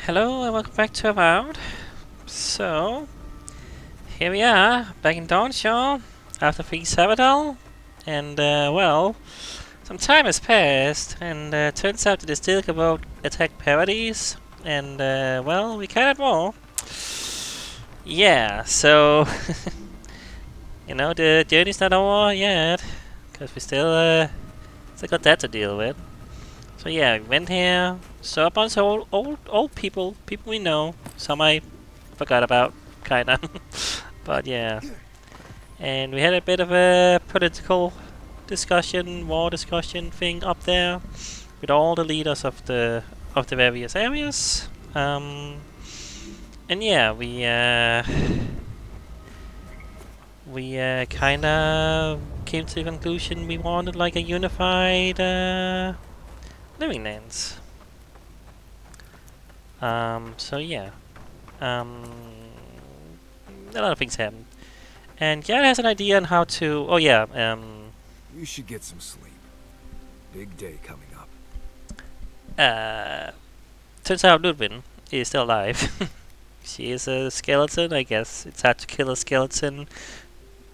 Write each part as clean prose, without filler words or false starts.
Hello and welcome back to Avowed. So, here we are, back in Dawnshore, after Free Sabadell. And, well, some time has passed, and turns out that they still about attack parodies. And, well, we cannot more. Yeah, so, the journey's not over yet, because we still got that to deal with. So yeah, we went here, saw a bunch of old people we know, some I forgot about, kinda. But yeah, and we had a bit of a political discussion, war discussion thing up there with all the leaders of the various areas. And yeah, we kind of came to the conclusion we wanted like a unified living lands. So yeah, um, a lot of things happen. And Jared has an idea on how to. Oh yeah. You should get some sleep. Big day coming up. Uh. Turns out Lödwyn is still alive. She is a skeleton. I guess it's hard to kill a skeleton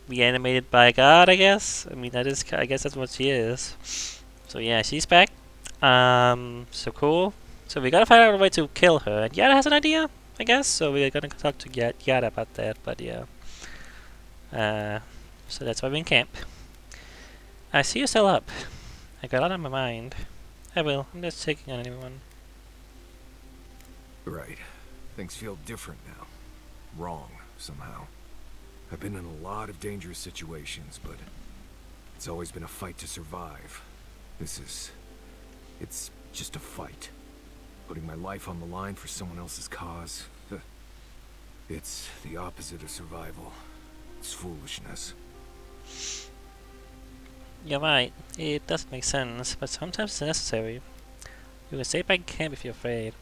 reanimated by a god. I guess. I mean that is. I guess that's what she is. So yeah, she's back. So cool. So we gotta find out a way to kill her. And Yada has an idea. I guess. So we're gonna talk to Yada about that. But yeah. So that's why we're in camp. I see you still up. I got a lot on my mind. I will. I'm just checking on anyone. Right. Things feel different now. Wrong, somehow. I've been in a lot of dangerous situations, but it's always been a fight to survive. It's just a fight. Putting my life on the line for someone else's cause. It's the opposite of survival. It's foolishness. You're right. It doesn't make sense, but sometimes it's necessary. You can stay back in camp if you're afraid.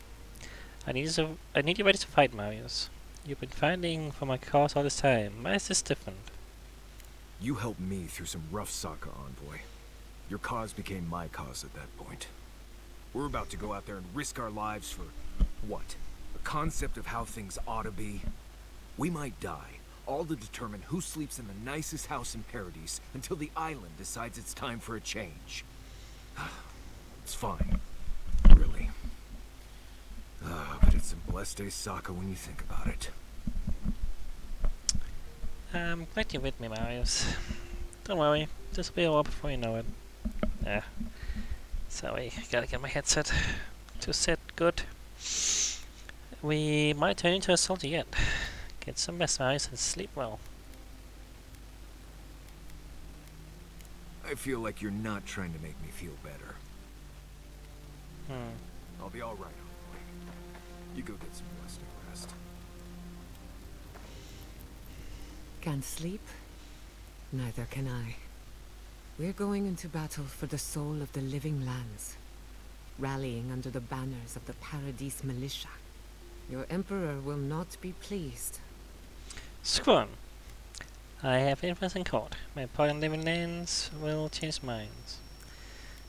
I need you ready to fight, Marius. You've been fighting for my cause all this time. Why is this different? You helped me through some rough Sokka, Envoy. Your cause became my cause at that point. We're about to go out there and risk our lives for what? A concept of how things ought to be? We might die, all to determine who sleeps in the nicest house in Paradise until the island decides it's time for a change. It's fine. Really. But it's a blessed day Sokka when you think about it. I'm glad you're with me, Marius. Don't worry, this will be over before you know it. Sorry, gotta get my headset to set good. We might turn into a soldier yet. Get some rest, Marius, and sleep well. I feel like you're not trying to make me feel better. I'll be alright, Envoy. You go get some blessed rest. Can't sleep? Neither can I. We're going into battle for the soul of the living lands, rallying under the banners of the Paradise militia. Your emperor will not be pleased. Scrum. I have influence in court. My part in living lands will change minds.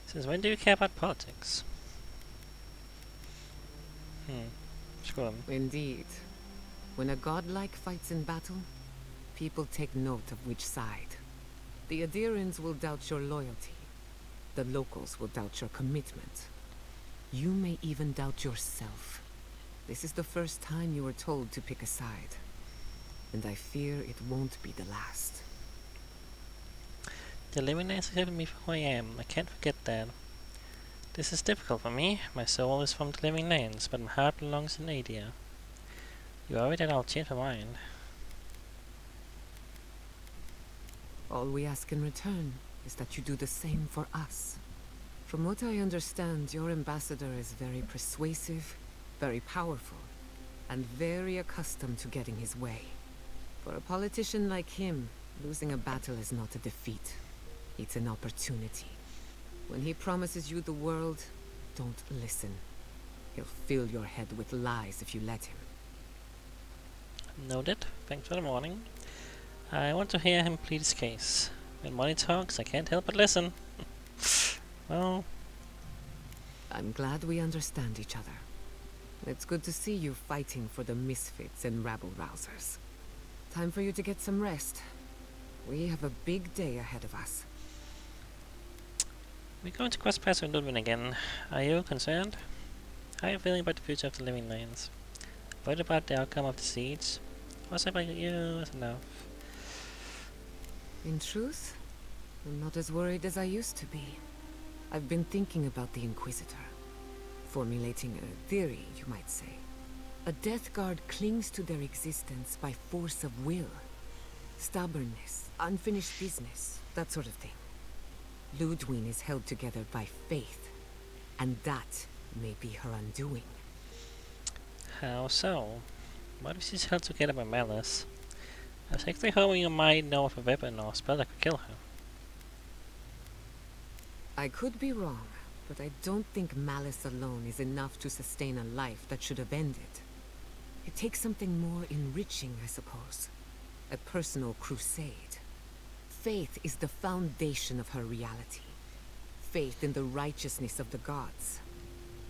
Since when do you care about politics? Scrum. Indeed. When a godlike fights in battle, people take note of which side. The Adirans will doubt your loyalty. The locals will doubt your commitment. You may even doubt yourself. This is the first time you were told to pick a side. And I fear it won't be the last. The living lands have given me for who I am. I can't forget that. This is difficult for me. My soul is from the living lands, but my heart belongs in Adia. You worry that I'll change my mind. All we ask in return is that you do the same for us. From what I understand, your ambassador is very persuasive, very powerful, and very accustomed to getting his way. For a politician like him, losing a battle is not a defeat. It's an opportunity. When he promises you the world, don't listen. He'll fill your head with lies if you let him. Noted. Thanks for the warning. I want to hear him plead his case. When money talks, I can't help but listen. Well... I'm glad we understand each other. It's good to see you fighting for the misfits and rabble-rousers. Time for you to get some rest. We have a big day ahead of us. We're going to cross paths with Lödwyn again. Are you concerned? How are you feeling about the future of the living lands? What about the outcome of the siege? What's about you? That's enough. In truth, I'm not as worried as I used to be. I've been thinking about the Inquisitor. Formulating a theory, you might say. A Death Guard clings to their existence by force of will. Stubbornness, unfinished business, that sort of thing. Lödwyn is held together by faith, and that may be her undoing. How so? What if she's held together by malice? I was actually hoping you might know of a weapon or spell that could kill her. I could be wrong, but I don't think malice alone is enough to sustain a life that should have ended. It takes something more enriching, I suppose. A personal crusade. Faith is the foundation of her reality. Faith in the righteousness of the gods.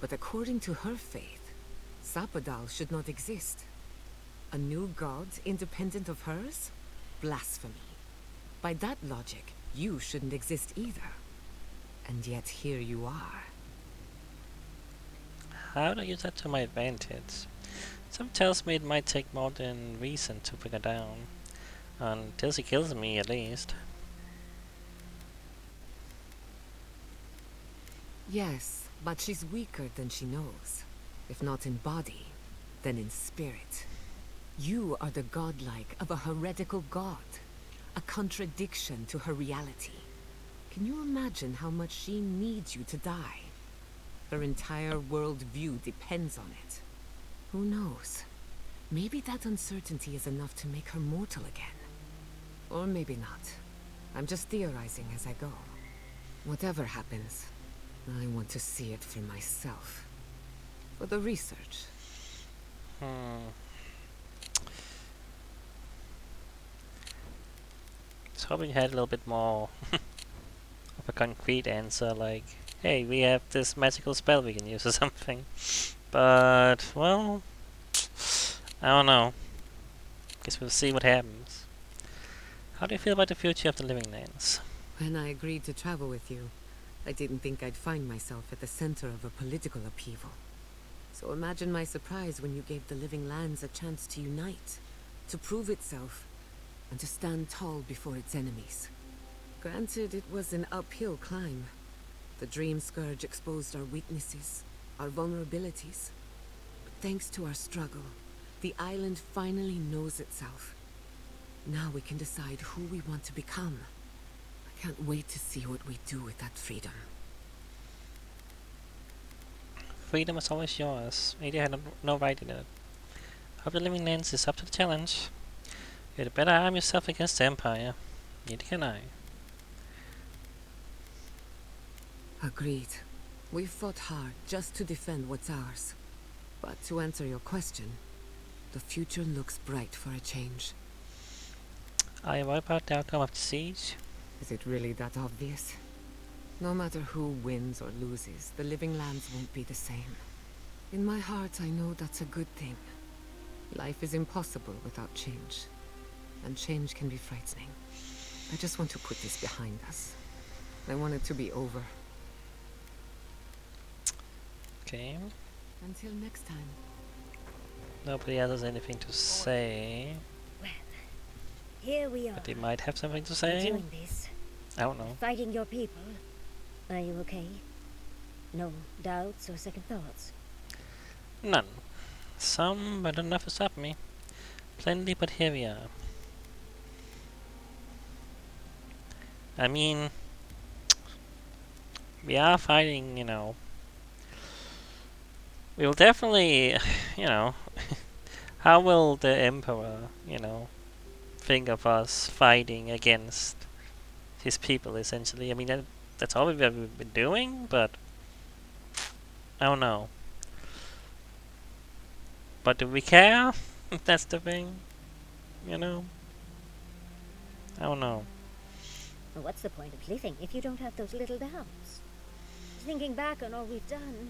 But according to her faith, Sapadal should not exist. A new god independent of hers? Blasphemy. By that logic, you shouldn't exist either. And yet here you are. How do I use that to my advantage? Some tells me it might take more than reason to bring her down. Until she kills me, at least. Yes, but she's weaker than she knows. If not in body, then in spirit. You are the godlike of a heretical god. A contradiction to her reality. Can you imagine how much she needs you to die? Her entire worldview depends on it. Who knows? Maybe that uncertainty is enough to make her mortal again. Or maybe not. I'm just theorizing as I go. Whatever happens, I want to see it for myself. For the research. I was hoping you had a little bit more of a concrete answer, like, hey, we have this magical spell we can use or something. But, well, I don't know. Guess we'll see what happens. How do you feel about the future of the living lands? When I agreed to travel with you, I didn't think I'd find myself at the center of a political upheaval. So imagine my surprise when you gave the living lands a chance to unite, to prove itself, and to stand tall before its enemies. Granted, it was an uphill climb. The Dream Scourge exposed our weaknesses, our vulnerabilities. But thanks to our struggle, the island finally knows itself. Now we can decide who we want to become. I can't wait to see what we do with that freedom. Freedom is always yours. Ada had no right in it. Hope the living lands is up to the challenge. You'd better arm yourself against the Empire. Neither can I. Agreed. We've fought hard just to defend what's ours. But to answer your question, the future looks bright for a change. Are you worried about the outcome of the siege? Is it really that obvious? No matter who wins or loses, the living lands won't be the same. In my heart, I know that's a good thing. Life is impossible without change. And change can be frightening. I just want to put this behind us. I want it to be over. Okay. Until next time. Nobody else has anything to say. Well, here we are. But they might have something to You're say. doing this. I don't know. Fighting your people. Are you okay? No doubts or second thoughts? None. Some, but enough to stop me. Plenty, but here we are. I mean, we are fighting, you know. We'll definitely, you know, how will the Emperor, you know, think of us fighting against his people, essentially? I mean, that's all we've ever been doing, but I don't know. But do we care? That's the thing, you know? I don't know. Well, what's the point of living if you don't have those little doubts? Thinking back on all we've done,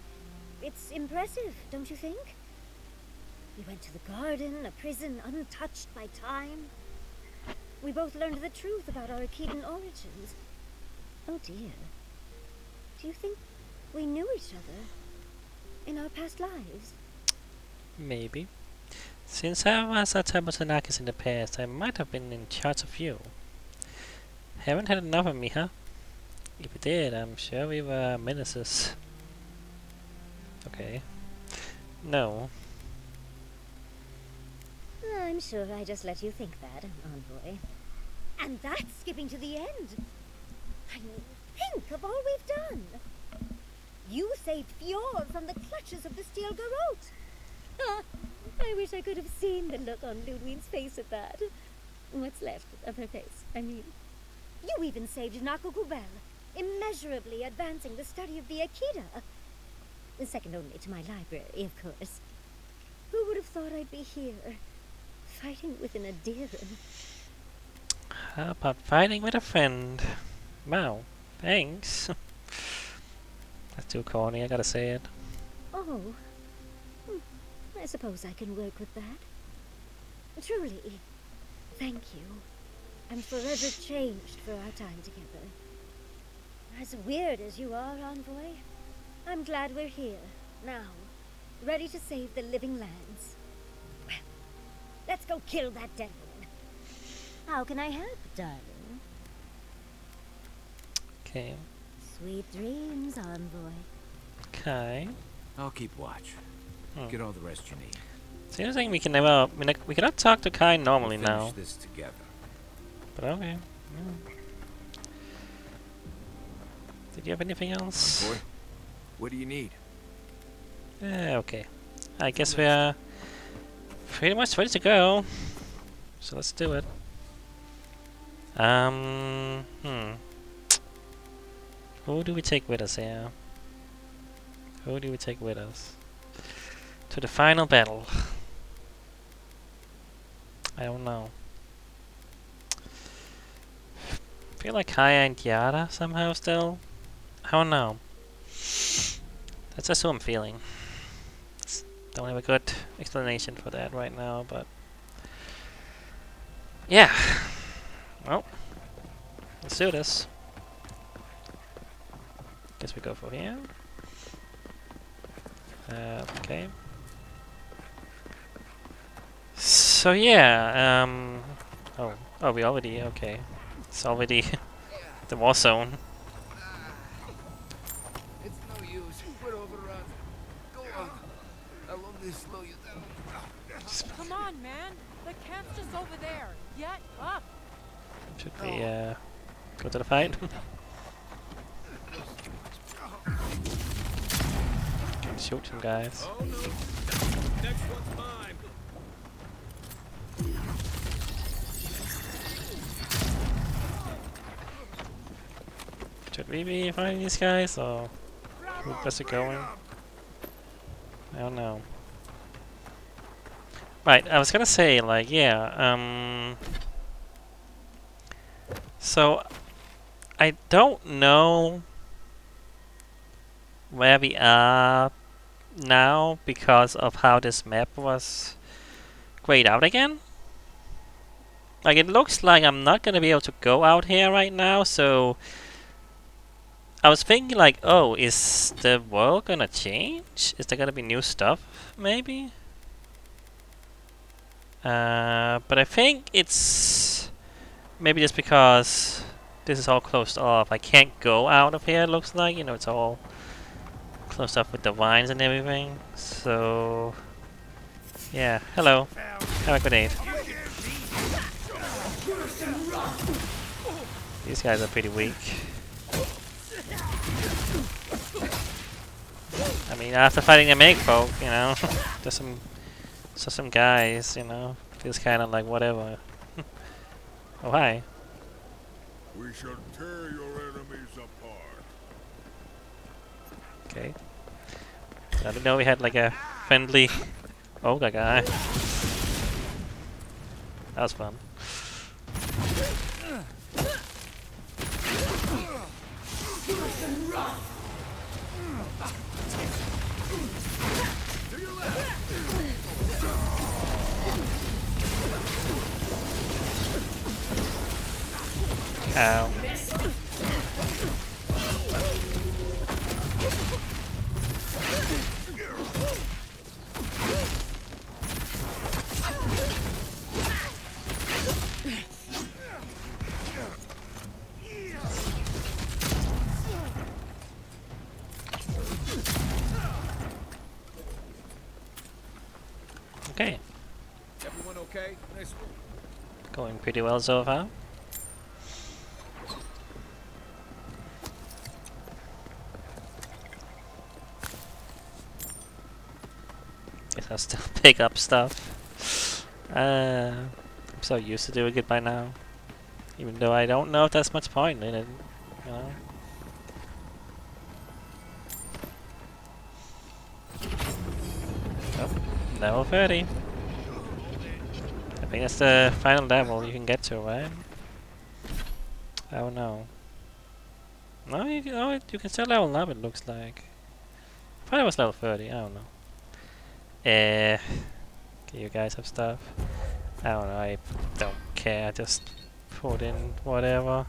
it's impressive, don't you think? We went to the garden, a prison untouched by time. We both learned the truth about our Akedan origins. Oh dear. Do you think we knew each other in our past lives? Maybe. Since I was at Tabatanakis in the past, I might have been in charge of you. Haven't had enough of me, huh? If we did, I'm sure we were menaces. Okay. No. I'm sure I just let you think that, Envoy. And that's skipping to the end. I mean, think of all we've done. You saved Fjord from the clutches of the Steel Garrote. I wish I could have seen the look on Lödwyn's face at that. What's left of her face, I mean. You even saved Nakogubel, immeasurably advancing the study of the Akita. Second only to my library, of course. Who would have thought I'd be here, fighting with an Adiran? How about fighting with a friend? Wow, thanks. That's too corny, I gotta say it. Oh. I suppose I can work with that. Truly. Thank you. I'm forever changed for our time together. As weird as you are, Envoy, I'm glad we're here, now, ready to save the living lands. Well, let's go kill that dead one. How can I help, darling? Okay. Sweet dreams, Envoy. Okay. I'll keep watch. Get all the rest you need. So you're saying we can never... we cannot talk to Kai normally We'll now. finish this together. But okay. Yeah. Did you have anything else? Boy, what do you need? Okay. I guess we are pretty much ready to go. So let's do it. Who do we take with us here? Who do we take with us? To the final battle. I don't know. Feel like Kaya and Yara somehow still. I don't know. That's just what I'm feeling. Don't have a good explanation for that right now, but yeah. Well, let's do this. Guess we go for here. Okay. So yeah. Oh, we already okay. It's already the war zone. It's no use. We're overrun. Go on. I won't slow you down. Come on, man. The camp's just over there. Get up. Should we go to the fight? Can shoot some guys. Oh no. Next one's mine. Should we be fighting these guys or where's it going? I don't know. Right, I was gonna say like yeah, so I don't know where we are now because of how this map was grayed out again. Like it looks like I'm not gonna be able to go out here right now, so I was thinking like, oh, is the world gonna change? Is there gonna be new stuff, maybe? But I think it's maybe just because this is all closed off. I can't go out of here, it looks like. You know, it's all closed off with the vines and everything. So, yeah. Hello. Have a grenade. These guys are pretty weak. I mean, after fighting the Meg folk, you know, there's some guys, you know, feels kind of like whatever. Oh, hi. We shall tear your enemies apart. Okay. I didn't know we had like a friendly Ogre guy. That was fun. Ow. Okay, Everyone okay? Nice work. going pretty well so far. Guess I'll still pick up stuff. I'm so used to doing it by now. Even though I don't know if there's much point in it, you know? Oh, level 30. I think that's the final level you can get to, right? Oh no. No, you can still level up, it looks like. I thought it was level 30, I don't know. Okay, you guys have stuff? I don't know, I don't care, just put in whatever.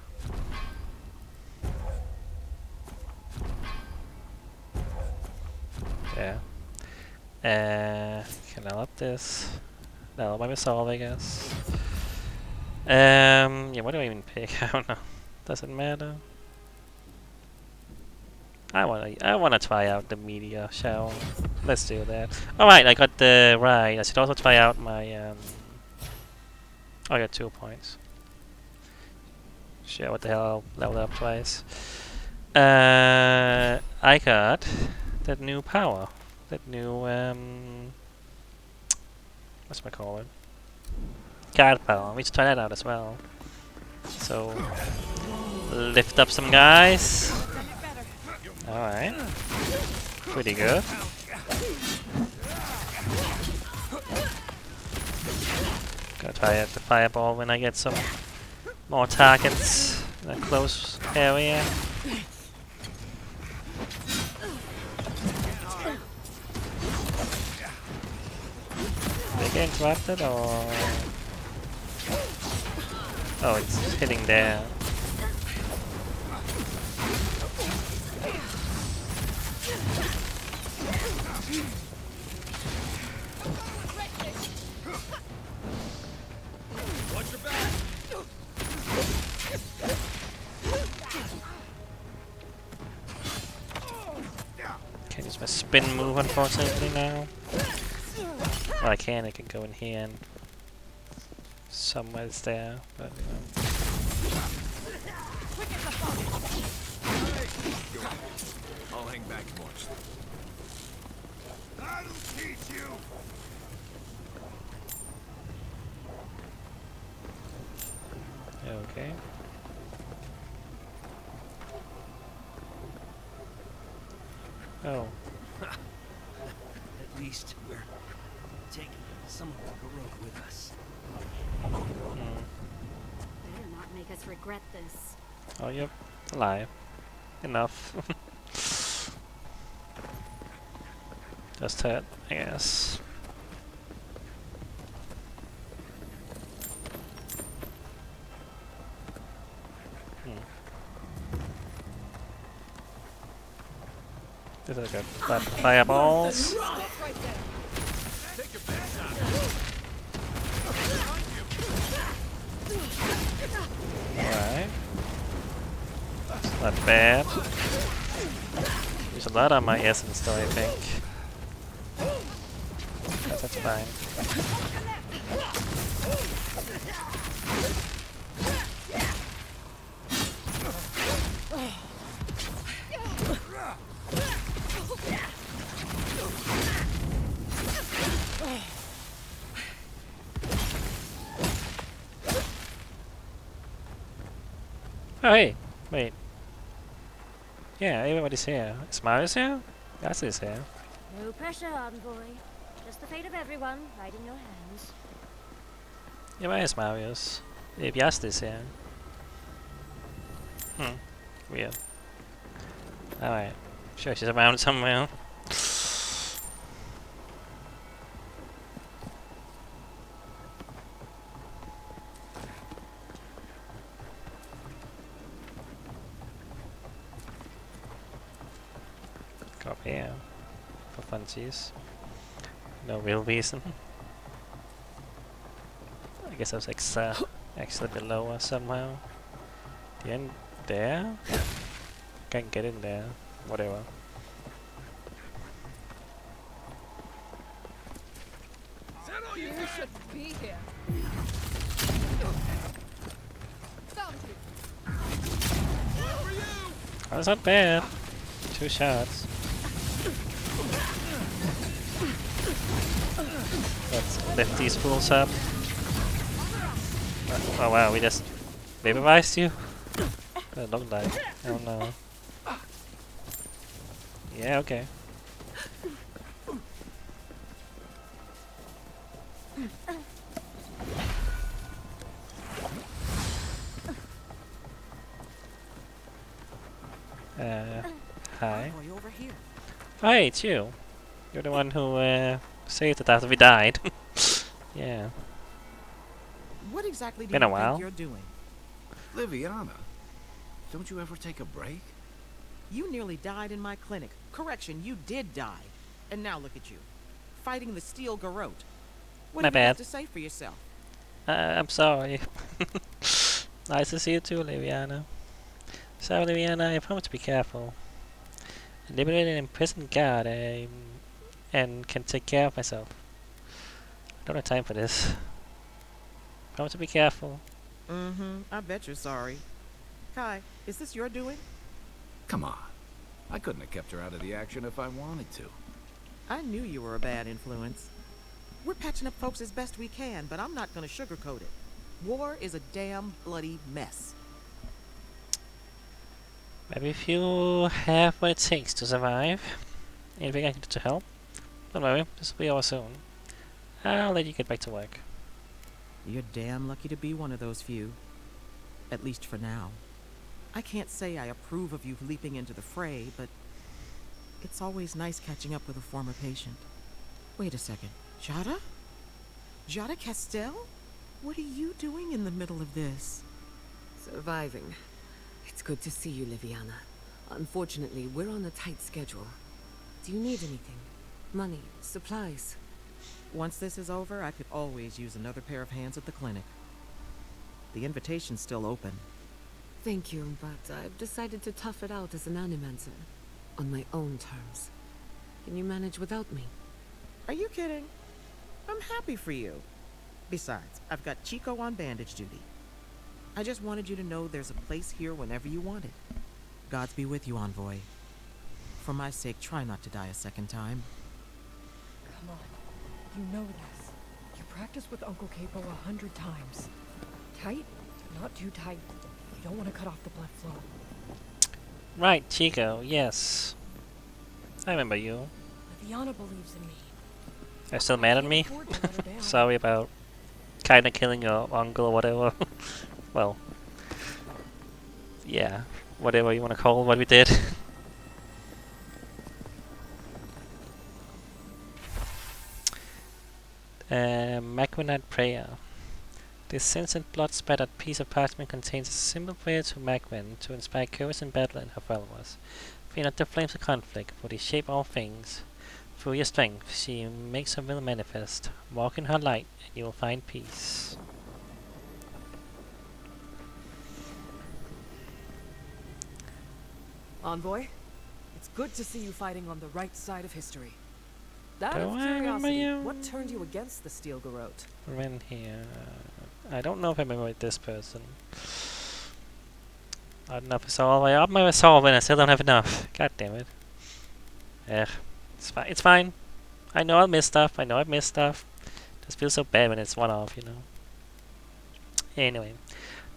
Yeah. Can I up this? Level by myself, I guess. Yeah, what do I even pick? I don't know. Doesn't matter. I wanna try out the media show. Let's do that. Alright, I got the right. I should also try out my oh, I got 2 points. Shit, what the hell, I'll level up twice. I got that new power. That new what's my call it? Guard power. We should try that out as well. So lift up some guys. Alright. Pretty good. Gonna try out the fireball when I get some more targets in a close area. Did I get interrupted or... Oh, it's hitting there. Watch your back. Can't use my spin move unfortunately now. Well, I can go in here and somewhere's there, but you know. I'll hang back and watch. That'll teach you. Okay. Oh. At least we're taking some of the heroic with us. Better not make us regret this. Oh, yep. Alive. Enough. Just hurt, I guess. This is good. Fireballs. Alright. It's not bad. There's a lot on my essence though, I think. But that's fine. Oh hey, wait. Yeah, everybody's here. Is Marius here? Yasu's here. No pressure, envoy. Just the fate of everyone right in your hands. Yeah, where is Marius? If Yasu's here. Weird. Alright. Sure she's around somewhere. Go up here. For funsies. No real reason. I guess I was actually below us somehow. The end there? Can't get in there. Whatever. You shouldn't be here. Found you. That was not bad. 2 shots. Let's lift these fools up. Oh wow, we just vaporized you? That looked like. Oh no. Yeah, okay. Hi. Over here. Oh, hey, it's you. You're the one who saved it after we died. Yeah. What exactly do Been you a while. think you're doing? Liviana, don't you ever take a break? You nearly died in my clinic. Correction, you did die. And now look at you. Fighting the steel garrote. What My do you have bad. to say for yourself? I'm sorry. Nice to see you too, Liviana. So, Liviana, I promise to be careful. I liberated an imprisoned guard and can take care of myself. I don't have time for this. Promise to be careful. Mm-hmm. I bet you're sorry. Kai, is this your doing? Come on. I couldn't have kept her out of the action if I wanted to. I knew you were a bad influence. We're patching up folks as best we can, but I'm not gonna sugarcoat it. War is a damn bloody mess. Maybe if you have what it takes to survive. Anything I can do to help? Don't worry, this will be over soon. I'll let you get back to work. You're damn lucky to be one of those few. At least for now. I can't say I approve of you leaping into the fray, but it's always nice catching up with a former patient. Wait a second. Jada? Jada Castell? What are you doing in the middle of this? Surviving. It's good to see you, Liviana. Unfortunately, we're on a tight schedule. Do you need anything? Money? Supplies? Once this is over, I could always use another pair of hands at the clinic. The invitation's still open. Thank you, but I've decided to tough it out as an animancer. On my own terms. Can you manage without me? Are you kidding? I'm happy for you. Besides, I've got Chico on bandage duty. I just wanted you to know there's a place here whenever you want it. Gods be with you, Envoy. For my sake, try not to die a second time. Come on. You know this. You practiced with Uncle Capo 100 times. Tight? Not too tight. You don't want to cut off the blood flow. Right, Chico, yes. I remember you. Liviana believes in me. Are you still mad at me? Afford to let her down. Sorry about kinda killing your uncle or whatever. Well, yeah, whatever you want to call what we did. Magmanite Prayer. This sentient blood-spattered piece of parchment contains a simple prayer to Magman to inspire courage in battle and her followers. Fear not the flames of conflict, for they shape all things. Through your strength, she makes her will manifest. Walk in her light, and you will find peace. Envoy, it's good to see you fighting on the right side of history. Out Do of I remember curiosity, you? what turned you against the Steel Garrote? Ren here. I don't know if I remember this person. I don't know if I saw all the way up my resolve and I still don't have enough. God damn it. Ugh. It's fine. It's fine. I know I'll miss stuff. I know I've missed stuff. Just feels so bad when it's one off, you know. Anyway.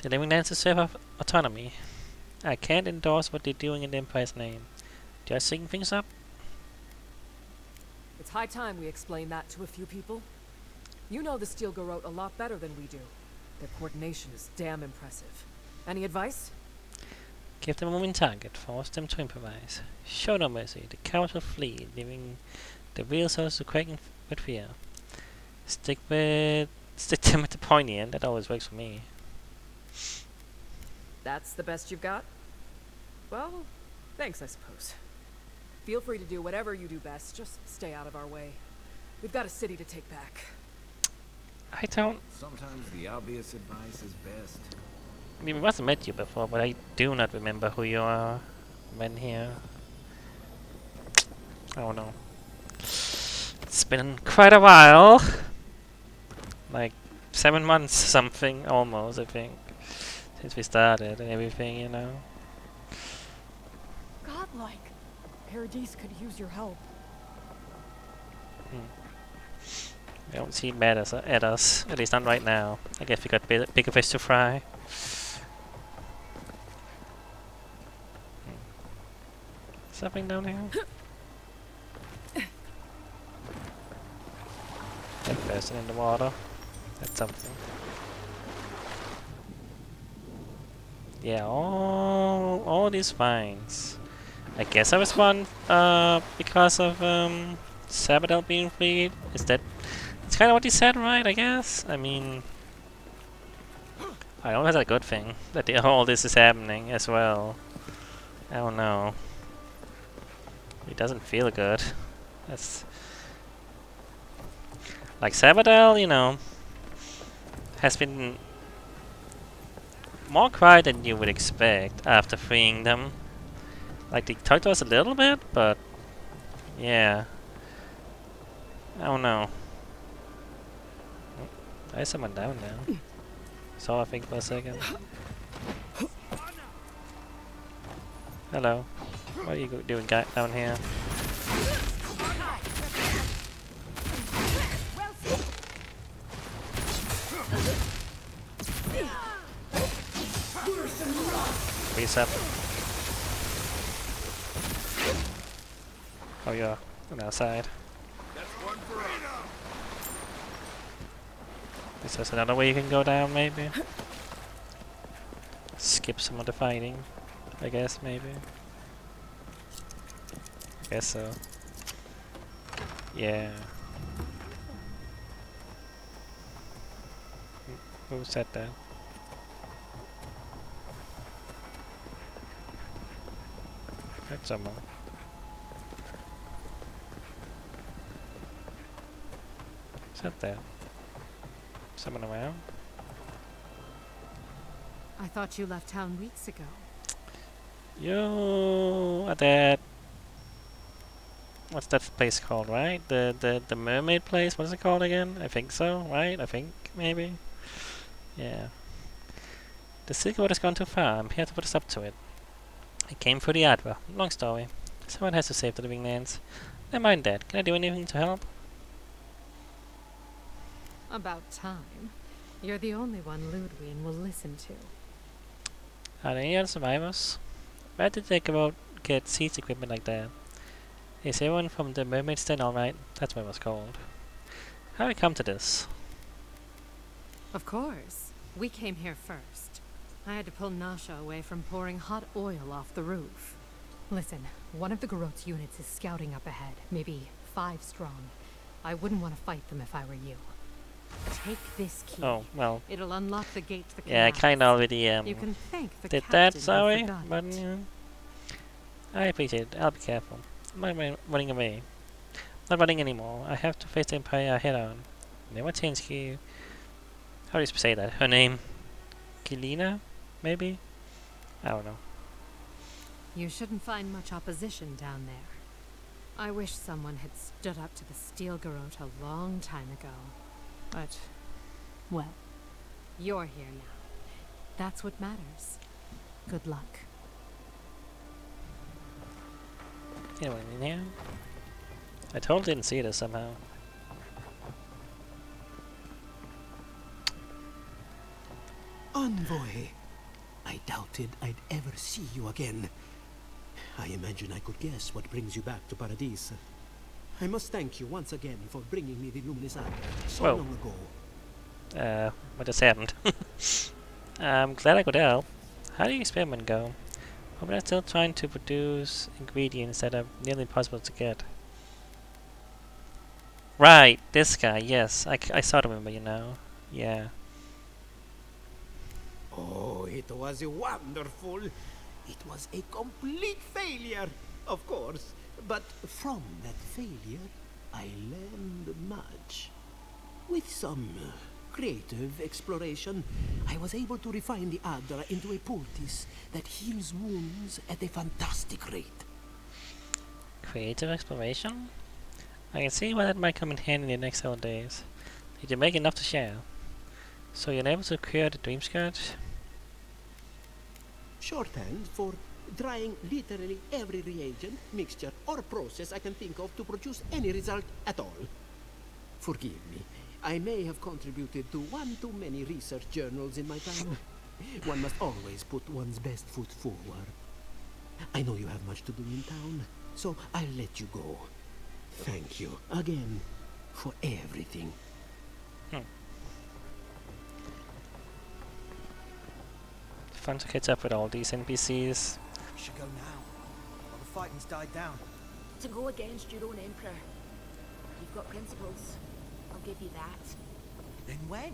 The living lands serve of autonomy. I can't endorse what they're doing in the Empire's name. Just syncing things up? It's high time we explain that to a few people. You know the Steel Garrote a lot better than we do. Their coordination is damn impressive. Any advice? Give them a moving target. Force them to improvise. Show no mercy. The cowards will flee, leaving the real souls to quaking with fear. Stick them at the pointy end. That always works for me. That's the best you've got? Well, thanks, I suppose. Feel free to do whatever you do best. Just stay out of our way. We've got a city to take back. I don't... Sometimes the obvious advice is best. I mean, we must have met you before, but I do not remember who you are. When here. I don't know. It's been quite a while. Like 7 months something, almost, I think. Since we started and everything, you know. Godlike. Paradise could use your help. They don't seem mad at us, at least not right now. I guess we got bigger fish to fry. Something down here? That person in the water. That's something. Yeah, all these vines. I guess I was one because of Sabadell being freed. Is that... It's kind of what he said, right? I guess. I mean, I don't know if that's a good thing that all this is happening as well. I don't know. It doesn't feel good. That's like Sabadell, you know, has been more quiet than you would expect after freeing them. Like they talked to us a little bit, but yeah, I don't know. There's someone down there. Saw I think for a second. Hello. What are you doing down here? Freeze up. Oh yeah, on our side. Is there another way you can go down, maybe? Skip some of the fighting, I guess, maybe. Guess so. Yeah. Who said that? Heard someone. Who's that there? Someone around? I thought you left town weeks ago. Yo, at that. What's that place called, right? The mermaid place? What is it called again? I think so, right? I think, maybe? Yeah. The Silk Road has gone too far. I'm here to put a stop to it. I came through the Adwa. Long story. Someone has to save the living lands. Never mind that. Can I do anything to help? About time. You're the only one Lödwyn will listen to. Are there any other survivors? Where did they go get siege equipment like that? Is everyone from the mermaid's den alright? That's what it was called. How did we come to this? Of course. We came here first. I had to pull Nasha away from pouring hot oil off the roof. Listen, one of the Garot's units is scouting up ahead, maybe 5 strong. I wouldn't want to fight them if I were you. Take this key. Oh, well. It'll unlock the gate to the Yeah, I canals. kinda already You can thank the did captain that, you sorry, forgot but it. I appreciate it. I'll be careful. I'm not running away. Not running anymore. I have to face the Empire head on. Never change key. How do you say that? Her name? Kilina? Maybe? I don't know. You shouldn't find much opposition down there. I wish someone had stood up to the Steel Garot a long time ago. But, well, you're here now. That's what matters. Good luck. Anyone in here? I totally didn't see this somehow. Envoy! I doubted I'd ever see you again. I imagine I could guess what brings you back to Paradise. I must thank you once again for bringing me the Luminis so Whoa. long ago. What just happened? I'm glad I could help. How did the experiment go? Hope I'm still trying to produce ingredients that are nearly impossible to get. Right, this guy, yes. I sort of remember, you know. Yeah. Oh, it was wonderful. It was a complete failure, of course. But from that failure, I learned much. With some creative exploration, I was able to refine the Adra into a poultice that heals wounds at a fantastic rate. Creative exploration? I can see why that might come in handy in the next several days. Did you make enough to share? So you're able to cure the dream scourge? Shorthand for trying literally every reagent, mixture, or process I can think of to produce any result at all. Forgive me. I may have contributed to one too many research journals in my time. One must always put one's best foot forward. I know you have much to do in town, so I'll let you go. Thank you again for everything. Fun to catch up with all these NPCs. We should go now, while the fighting's died down. To go against your own emperor. You've got principles. I'll give you that. Then when?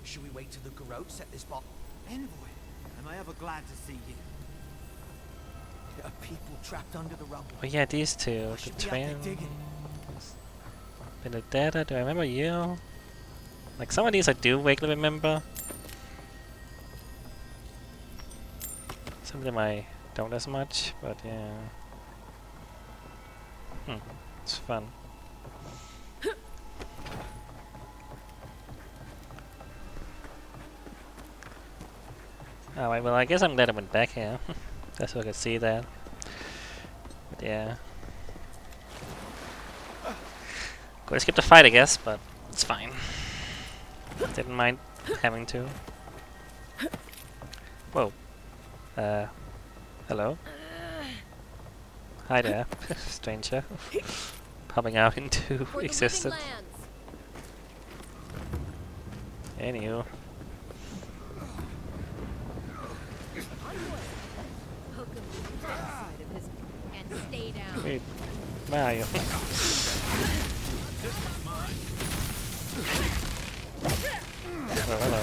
Should we wait till the Garrote set this bot? Envoy, am I ever glad to see you? There are people trapped under the rubble. Oh yeah, these two. The train. Benedetta, do I remember you? Like some of these I do vaguely remember. Some of them I don't as much, but yeah. It's fun. Alright, well I guess I'm glad I went back here. That's so I could see that. But yeah. Could skip the fight I guess, but it's fine. Didn't mind having to. Whoa. Hello? Hi there, stranger. Popping out into existence. Anywho. And stay down. Wait, Mario. Oh, hello.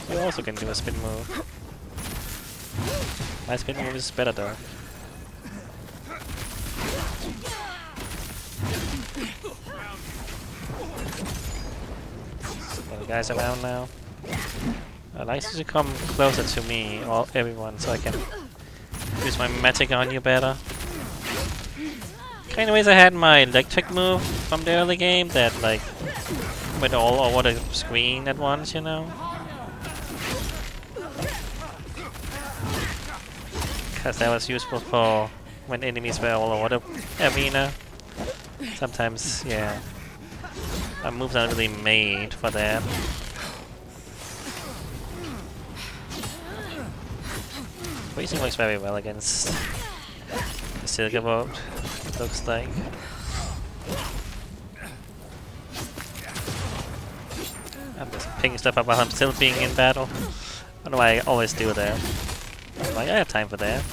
You also can do a spin move. My spin move is better though. So the guys around now. I'd like you to come closer to me, or everyone, so I can use my magic on you better. Kinda wish I had my electric move from the early game that like went all over the screen at once, you know? Because that was useful for when enemies were all over the arena. Sometimes, yeah. My moves aren't really made for that. Freezing works very well against the Silver Boat, it looks like. I'm just picking stuff up while I'm still being in battle. I don't know why I always do that. I'm like, I have time for that.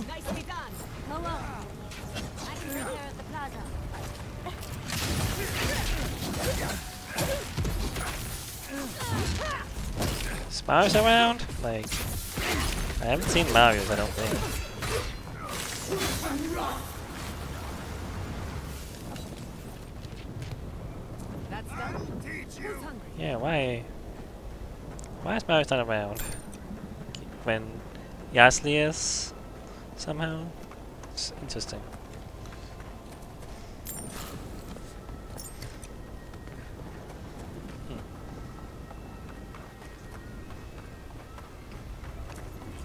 Nicely done. Hello. I can repair at the plaza. Is Mario's around? Like, I haven't seen Mario's, I don't think. That's done. Who's hungry? Yeah, why? Why is Mario not around? When Yasli is somehow? It's interesting.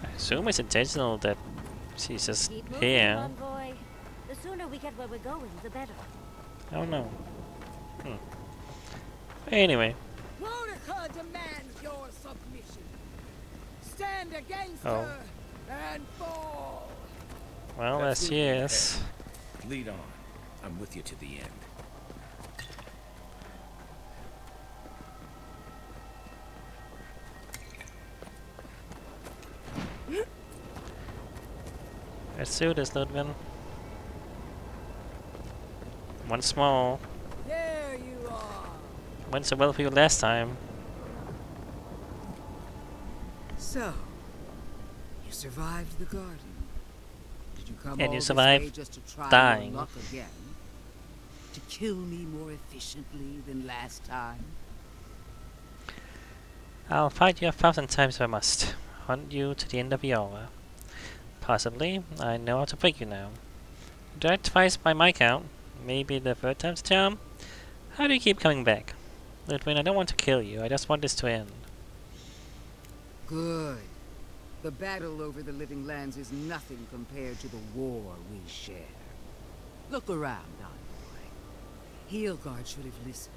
I assume it's intentional that she's just Keep moving, here. Envoy. The sooner we get where we're going, the better. I don't know. Anyway. Monica demands your submission. Stand against Oh. her and fall. Well, there she is. Lead on. I'm with you to the end. Let's do this, Lödwyn. Once more. There you are. Went so well for you last time. So, you You survived the garden. Did you come And all you this survived way just to try dying. your luck again? To kill me more efficiently than last time? I'll fight you 1,000 times if I must. Hunt you to the end of the hour. Possibly. I know how to break you now. You died twice by my count. Maybe the third time's a charm? How do you keep coming back? Lödwyn, I don't want to kill you. I just want this to end. Good. The battle over the Living Lands is nothing compared to the war we share. Look around, Envoy. Heelguard should have listened.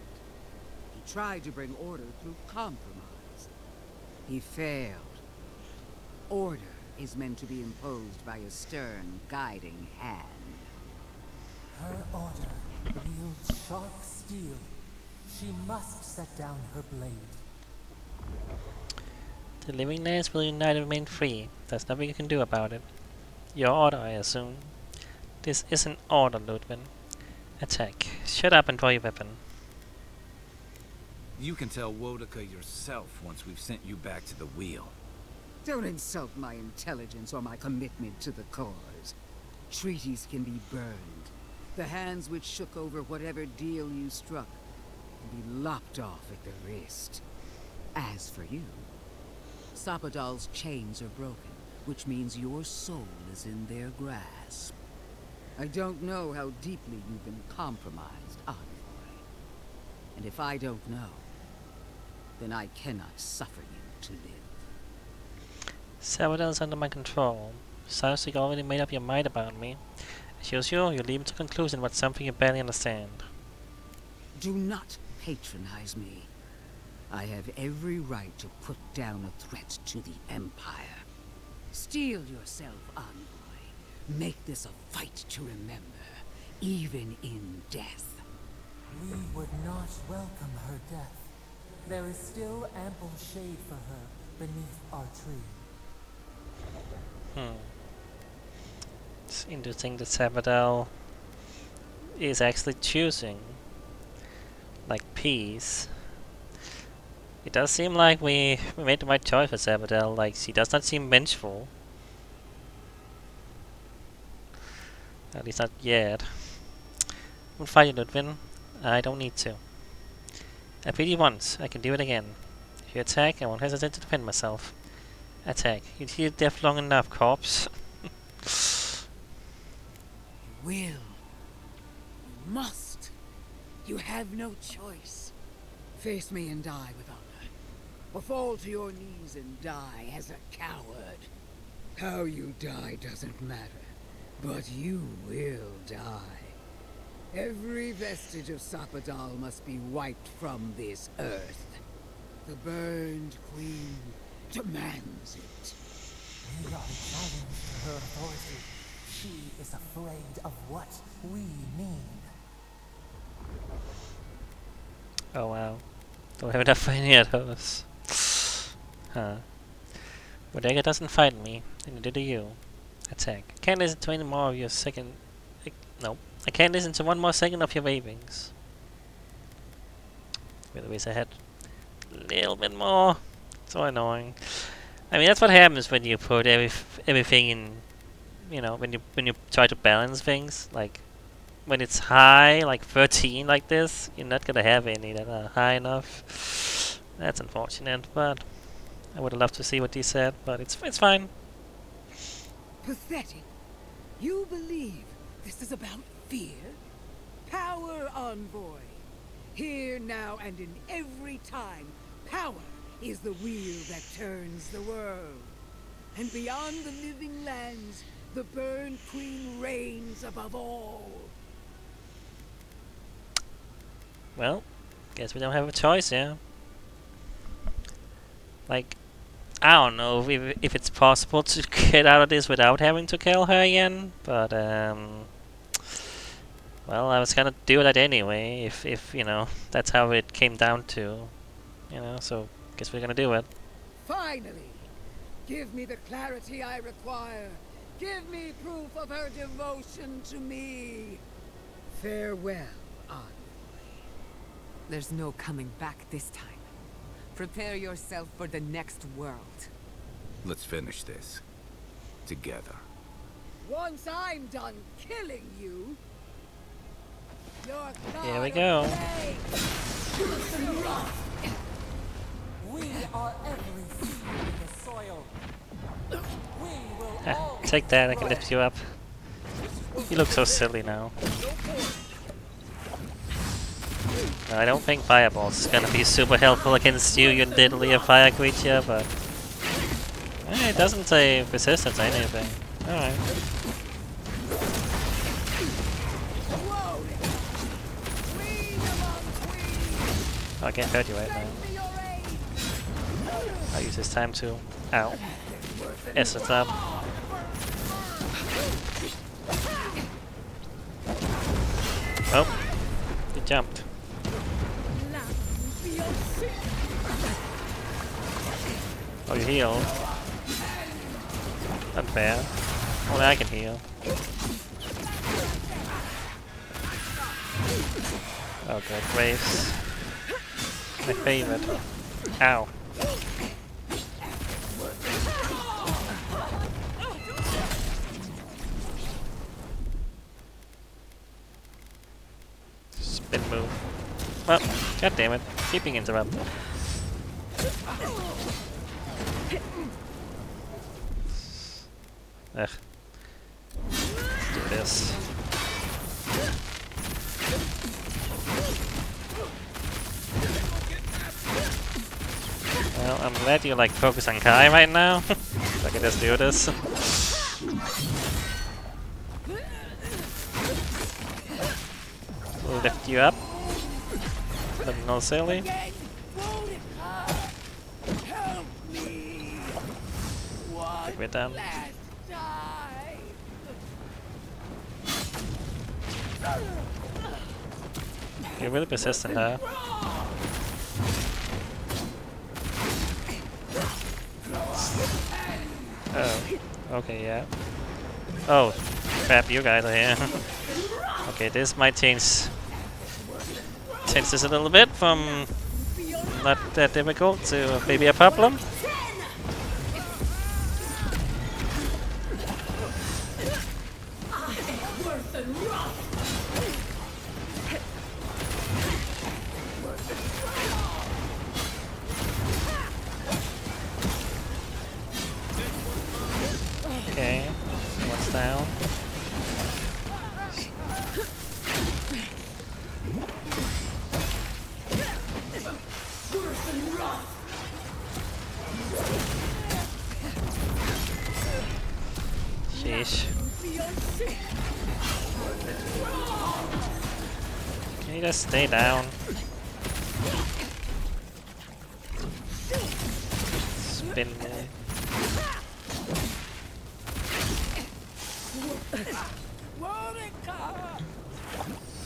He tried to bring order through compromise. He failed. Order is meant to be imposed by a stern, guiding hand. Her order wields sharp steel. She must set down her blade. The Living Lands will unite and remain free. There's nothing you can do about it. Your order, I assume. This isn't order, Lödwyn. Attack. Shut up and draw your weapon. You can tell Wodaka yourself once we've sent you back to the wheel. Don't insult my intelligence or my commitment to the cause. Treaties can be burned. The hands which shook over whatever deal you struck can be lopped off at the wrist. As for you, Sapadal's chains are broken, which means your soul is in their grasp. I don't know how deeply you've been compromised, Envoy. And if I don't know, then I cannot suffer you to live. Sapadal's under my control. Sounds like you already made up your mind about me. As usual, you leap to conclusion about something you barely understand. Do not patronize me. I have every right to put down a threat to the Empire. Steel yourself, Envoy. Make this a fight to remember, even in death. We would not welcome her death. There is still ample shade for her beneath our tree. It's interesting that Sapadal is actually choosing, like, peace. It does seem like we made the right choice for Sapadal. Like, she does not seem vengeful. At least not yet. I'll fight you, Lödwyn. I don't need to. I beat you once. I can do it again. If you attack, I won't hesitate to defend myself. Attack. You'd hear death long enough, corpse. You will. You must. You have no choice. Face me and die with honor. Or fall to your knees and die as a coward. How you die doesn't matter. But you will die. Every vestige of Sapadal must be wiped from this earth. The burned queen demands it. We are a challenge to her authority. She is afraid of what we mean. Oh wow. Don't have enough for any of those. Huh. Wodaka doesn't fight me, and neither do you. Attack. I can't listen to any more of your second... No. I can't listen to one more second of your ravings. Really wish I had a little bit more. So annoying. I mean, that's what happens when you put everything in... You know, when you try to balance things. Like, when it's high, like 13 like this, you're not gonna have any that are high enough. That's unfortunate, but... I would have loved to see what he said, but it's fine. Pathetic. You believe this is about fear? Power, Envoy. Here, now, and in every time, power is the wheel that turns the world. And beyond the Living Lands, the Burned Queen reigns above all. Well, guess we don't have a choice, yeah. Like, I don't know if it's possible to get out of this without having to kill her again, but well, I was gonna do that anyway, if you know, that's how it came down to, you know, so guess we're gonna do it. Finally! Give me the clarity I require. Give me proof of her devotion to me. Farewell, Envoy. There's no coming back this time. Prepare yourself for the next world. Let's finish this. Together. Once I'm done killing you, your Here we god go. of plague. We are every seed in the soil. We will all Take that, I can lift you up. You look so silly now. No, I don't think Fireball's is gonna be super helpful against you, you diddly a fire creature, but... it doesn't say resistance or anything. Alright. I can't hurt you right now. I'll use this time to... Ow. Essence up. Oh. He jumped. Oh, you healed. Unfair. Only I can heal. Oh god, Graves. My favorite. Ow. Spin move. Well, god damn it. Keeping interrupted. Ugh. Let's do this. Well, I'm glad you like focus on Kai right now. So I can just do this. We'll lift you up. Looking all silly. Think we're done. You're really persistent, huh? Oh, okay, yeah. Oh, crap, you guys are here. Okay, this might change this a little bit from not that difficult to maybe a problem. Okay, what's down? Sheesh. Can you just stay down? Spin me.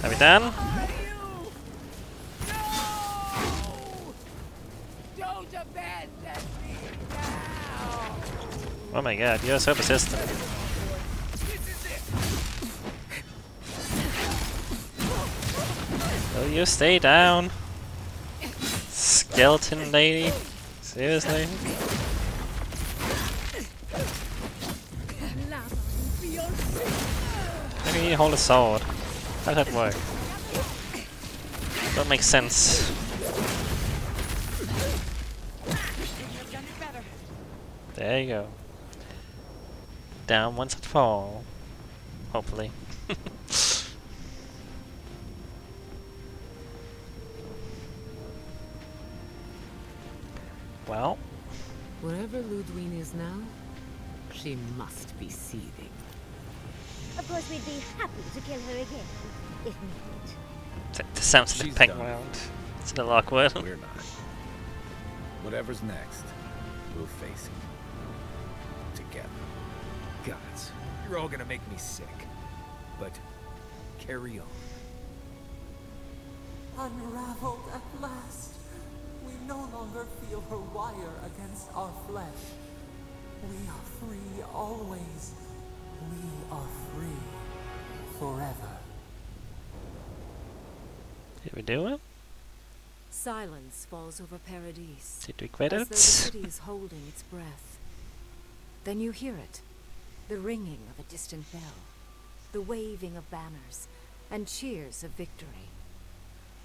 Are we done? Don't abandon me now. Oh my god, you're so persistent. Will you stay down? Skeleton lady? Seriously? Maybe you hold a sword. How does that work? That makes sense. There you go. Down once and fall. Hopefully. Well. Wherever Lödwyn is now, she must be seething. Of course, we'd be happy to kill her again, if needed. This sounds like a peg done. round. It's a little awkward. We're not. Whatever's next, we'll face it. Together. Gods, you're all gonna make me sick. But carry on. Unraveled at last. We no longer feel her wire against our flesh. We are free always. We are free forever. Did we do it? Silence falls over Paradise. Did we quit as it? though the city is holding its breath. Then you hear it. the ringing of a distant bell, the waving of banners, and cheers of victory.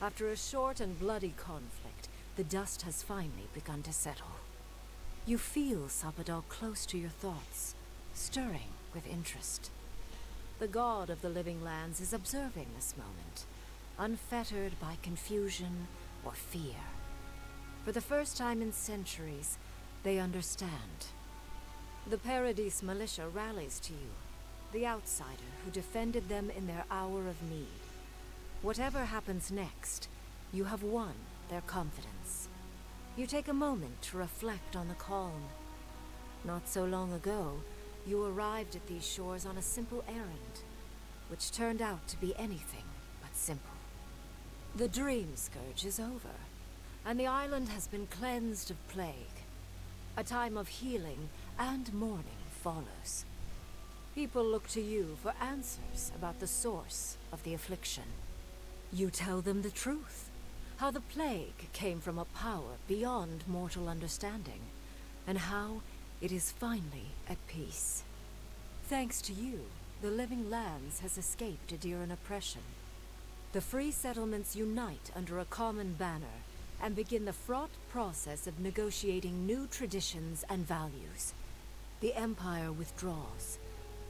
After a short and bloody conflict, the dust has finally begun to settle. You feel Sabadal close to your thoughts, stirring with interest. The god of the living lands is observing this moment, unfettered by confusion or fear. For the first time in centuries, they understand. The Paradis militia rallies to you, the outsider who defended them in their hour of need. Whatever happens next, you have won their confidence. You take a moment to reflect on the calm. Not so long ago, you arrived at these shores on a simple errand, which turned out to be anything but simple. The Dream Scourge is over, and the island has been cleansed of plague. A time of healing and mourning follows. People look to you for answers about the source of the affliction. You tell them the truth, how the plague came from a power beyond mortal understanding, and how it is finally at peace. Thanks to you, the Living Lands has escaped Adiran oppression. The free settlements unite under a common banner and begin the fraught process of negotiating new traditions and values. The Empire withdraws.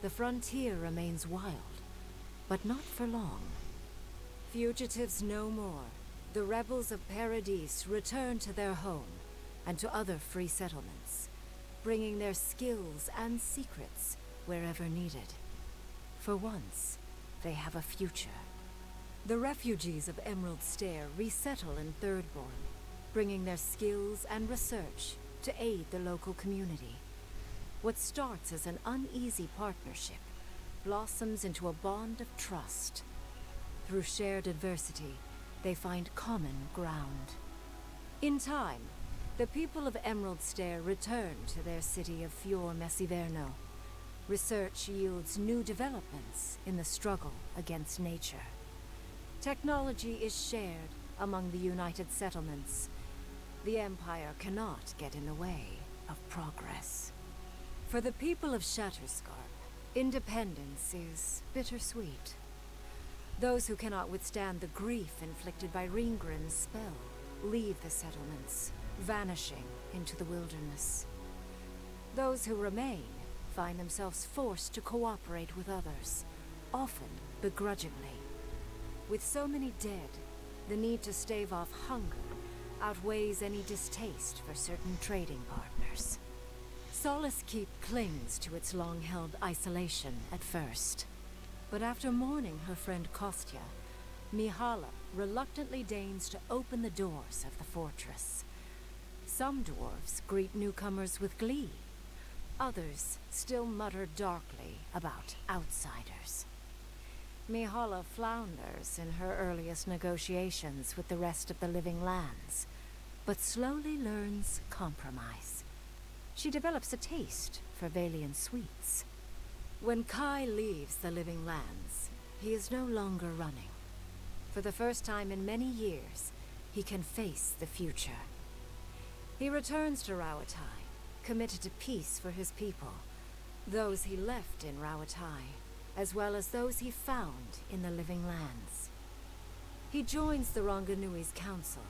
The frontier remains wild, but not for long. Fugitives no more. The rebels of Paradis return to their home and to other free settlements, bringing their skills and secrets wherever needed. For once, they have a future. The refugees of Emerald Stair resettle in Thirdborn, bringing their skills and research to aid the local community. What starts as an uneasy partnership blossoms into a bond of trust. Through shared adversity, they find common ground. In time, the people of Emerald Stair return to their city of Fior Messiverno. Research yields new developments in the struggle against nature. Technology is shared among the united settlements. The Empire cannot get in the way of progress. For the people of Shatterscarp, independence is bittersweet. Those who cannot withstand the grief inflicted by Ringgrim's spell leave the settlements, vanishing into the wilderness. Those who remain find themselves forced to cooperate with others, often begrudgingly. With so many dead, the need to stave off hunger outweighs any distaste for certain trading partners. Solace Keep clings to its long-held isolation at first. But after mourning her friend Kostya, Mihala reluctantly deigns to open the doors of the fortress. Some dwarves greet newcomers with glee. Others still mutter darkly about outsiders. Mihala flounders in her earliest negotiations with the rest of the Living Lands, but slowly learns compromise. She develops a taste for Valian sweets. When Kai leaves the Living Lands, he is no longer running. For the first time in many years, he can face the future. He returns to Rawatai, committed to peace for his people, those he left in Rawatai, as well as those he found in the Living Lands. He joins the Ronganui's council,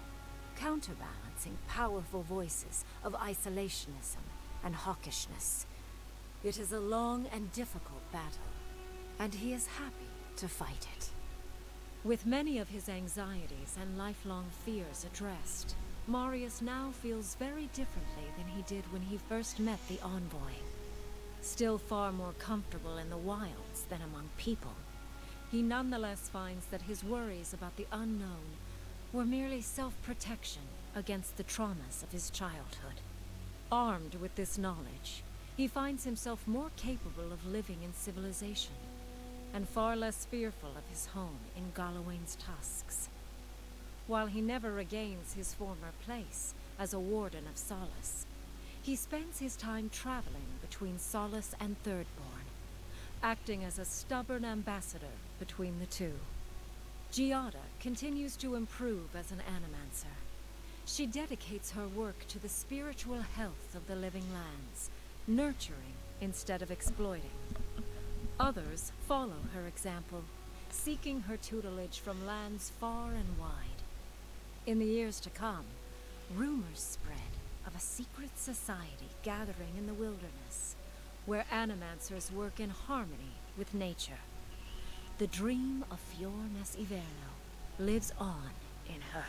counterbalancing powerful voices of isolationism and hawkishness. It is a long and difficult battle, and he is happy to fight it. With many of his anxieties and lifelong fears addressed, Marius now feels very differently than he did when he first met the envoy. Still far more comfortable in the wilds than among people, he nonetheless finds that his worries about the unknown were merely self-protection against the traumas of his childhood. Armed with this knowledge, he finds himself more capable of living in civilization, and far less fearful of his home in Galawain's tusks. While he never regains his former place as a warden of Solace, he spends his time traveling between Solace and Thirdborn, acting as a stubborn ambassador between the two. Giada continues to improve as an animancer. She dedicates her work to the spiritual health of the Living Lands, nurturing instead of exploiting. Others follow her example, seeking her tutelage from lands far and wide. In the years to come, rumors spread of a secret society gathering in the wilderness, where animancers work in harmony with nature. The dream of Fiornes Iverno lives on in her.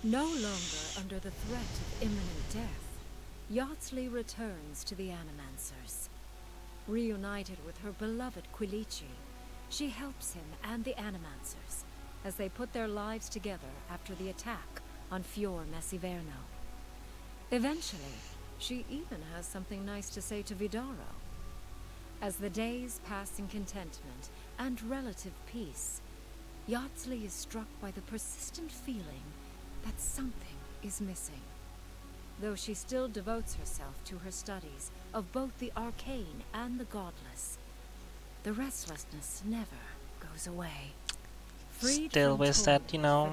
No longer under the threat of imminent death, Yardsley returns to the Animancers. Reunited with her beloved Quilici, she helps him and the Animancers as they put their lives together after the attack on Fiornes Iverno. Eventually, she even has something nice to say to Vidaro. As the days pass in contentment and relative peace, Yardsley is struck by the persistent feeling that something is missing. Though she still devotes herself to her studies of both the arcane and the godless, the restlessness never goes away. Still wish that, you know,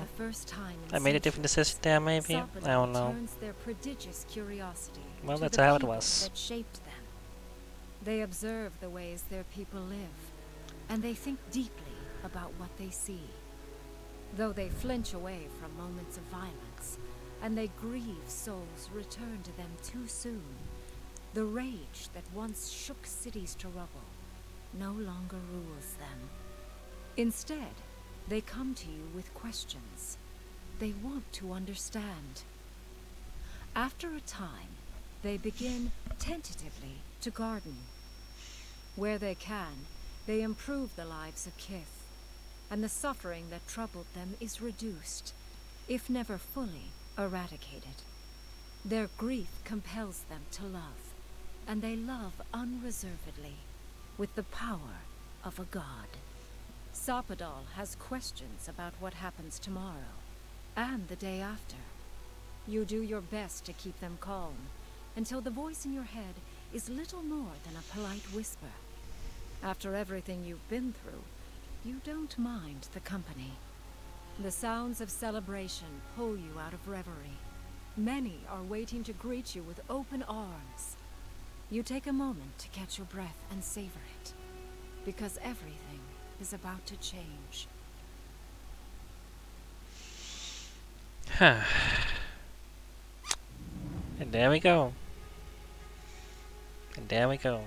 I made a different decision there, maybe? I don't know. Their prodigious curiosity well, to that's the how it people was. that shaped them. They observe the ways their people live, and they think deeply about what they see. Though they flinch away from moments of violence, and they grieve souls return to them too soon, the rage that once shook cities to rubble no longer rules them. Instead, they come to you with questions. They want to understand. After a time, they begin tentatively to garden. Where they can, they improve the lives of Kith, and the suffering that troubled them is reduced, if never fully eradicated. Their grief compels them to love, and they love unreservedly, with the power of a god. Sapadal has questions about what happens tomorrow, and the day after. You do your best to keep them calm, until the voice in your head is little more than a polite whisper. After everything you've been through, you don't mind the company. The sounds of celebration pull you out of reverie. Many are waiting to greet you with open arms. You take a moment to catch your breath and savor it, because everything is about to change. Huh. And there we go. And there we go.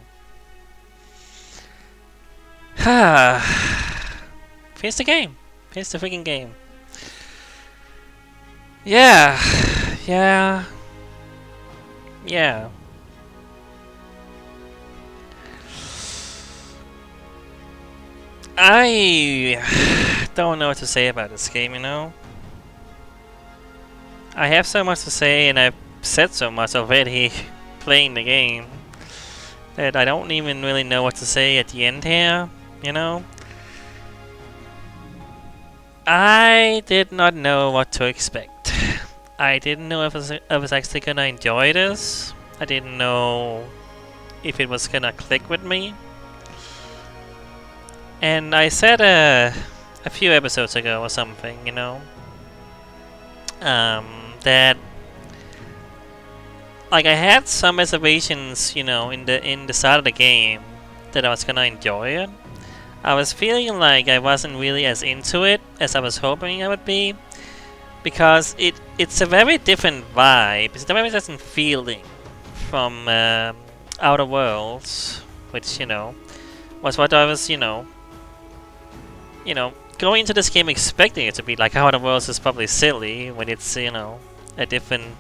Finish the game. Finish the freaking game. Yeah. Yeah. Yeah. I don't know what to say about this game, you know? I have so much to say, and I've said so much already playing the game that I don't even really know what to say at the end here, you know? I did not know what to expect. I didn't know if I was actually gonna enjoy this. I didn't know if it was gonna click with me. And I said a few episodes ago or something, you know, that like I had some reservations, you know, in the start of the game that I was gonna enjoy it. I was feeling like I wasn't really as into it as I was hoping I would be, because it's a very different vibe. It's a very different feeling from Outer Worlds, which, you know, was what I was, you know, going into this game expecting it to be like Outer Worlds is probably silly when it's, you know, a different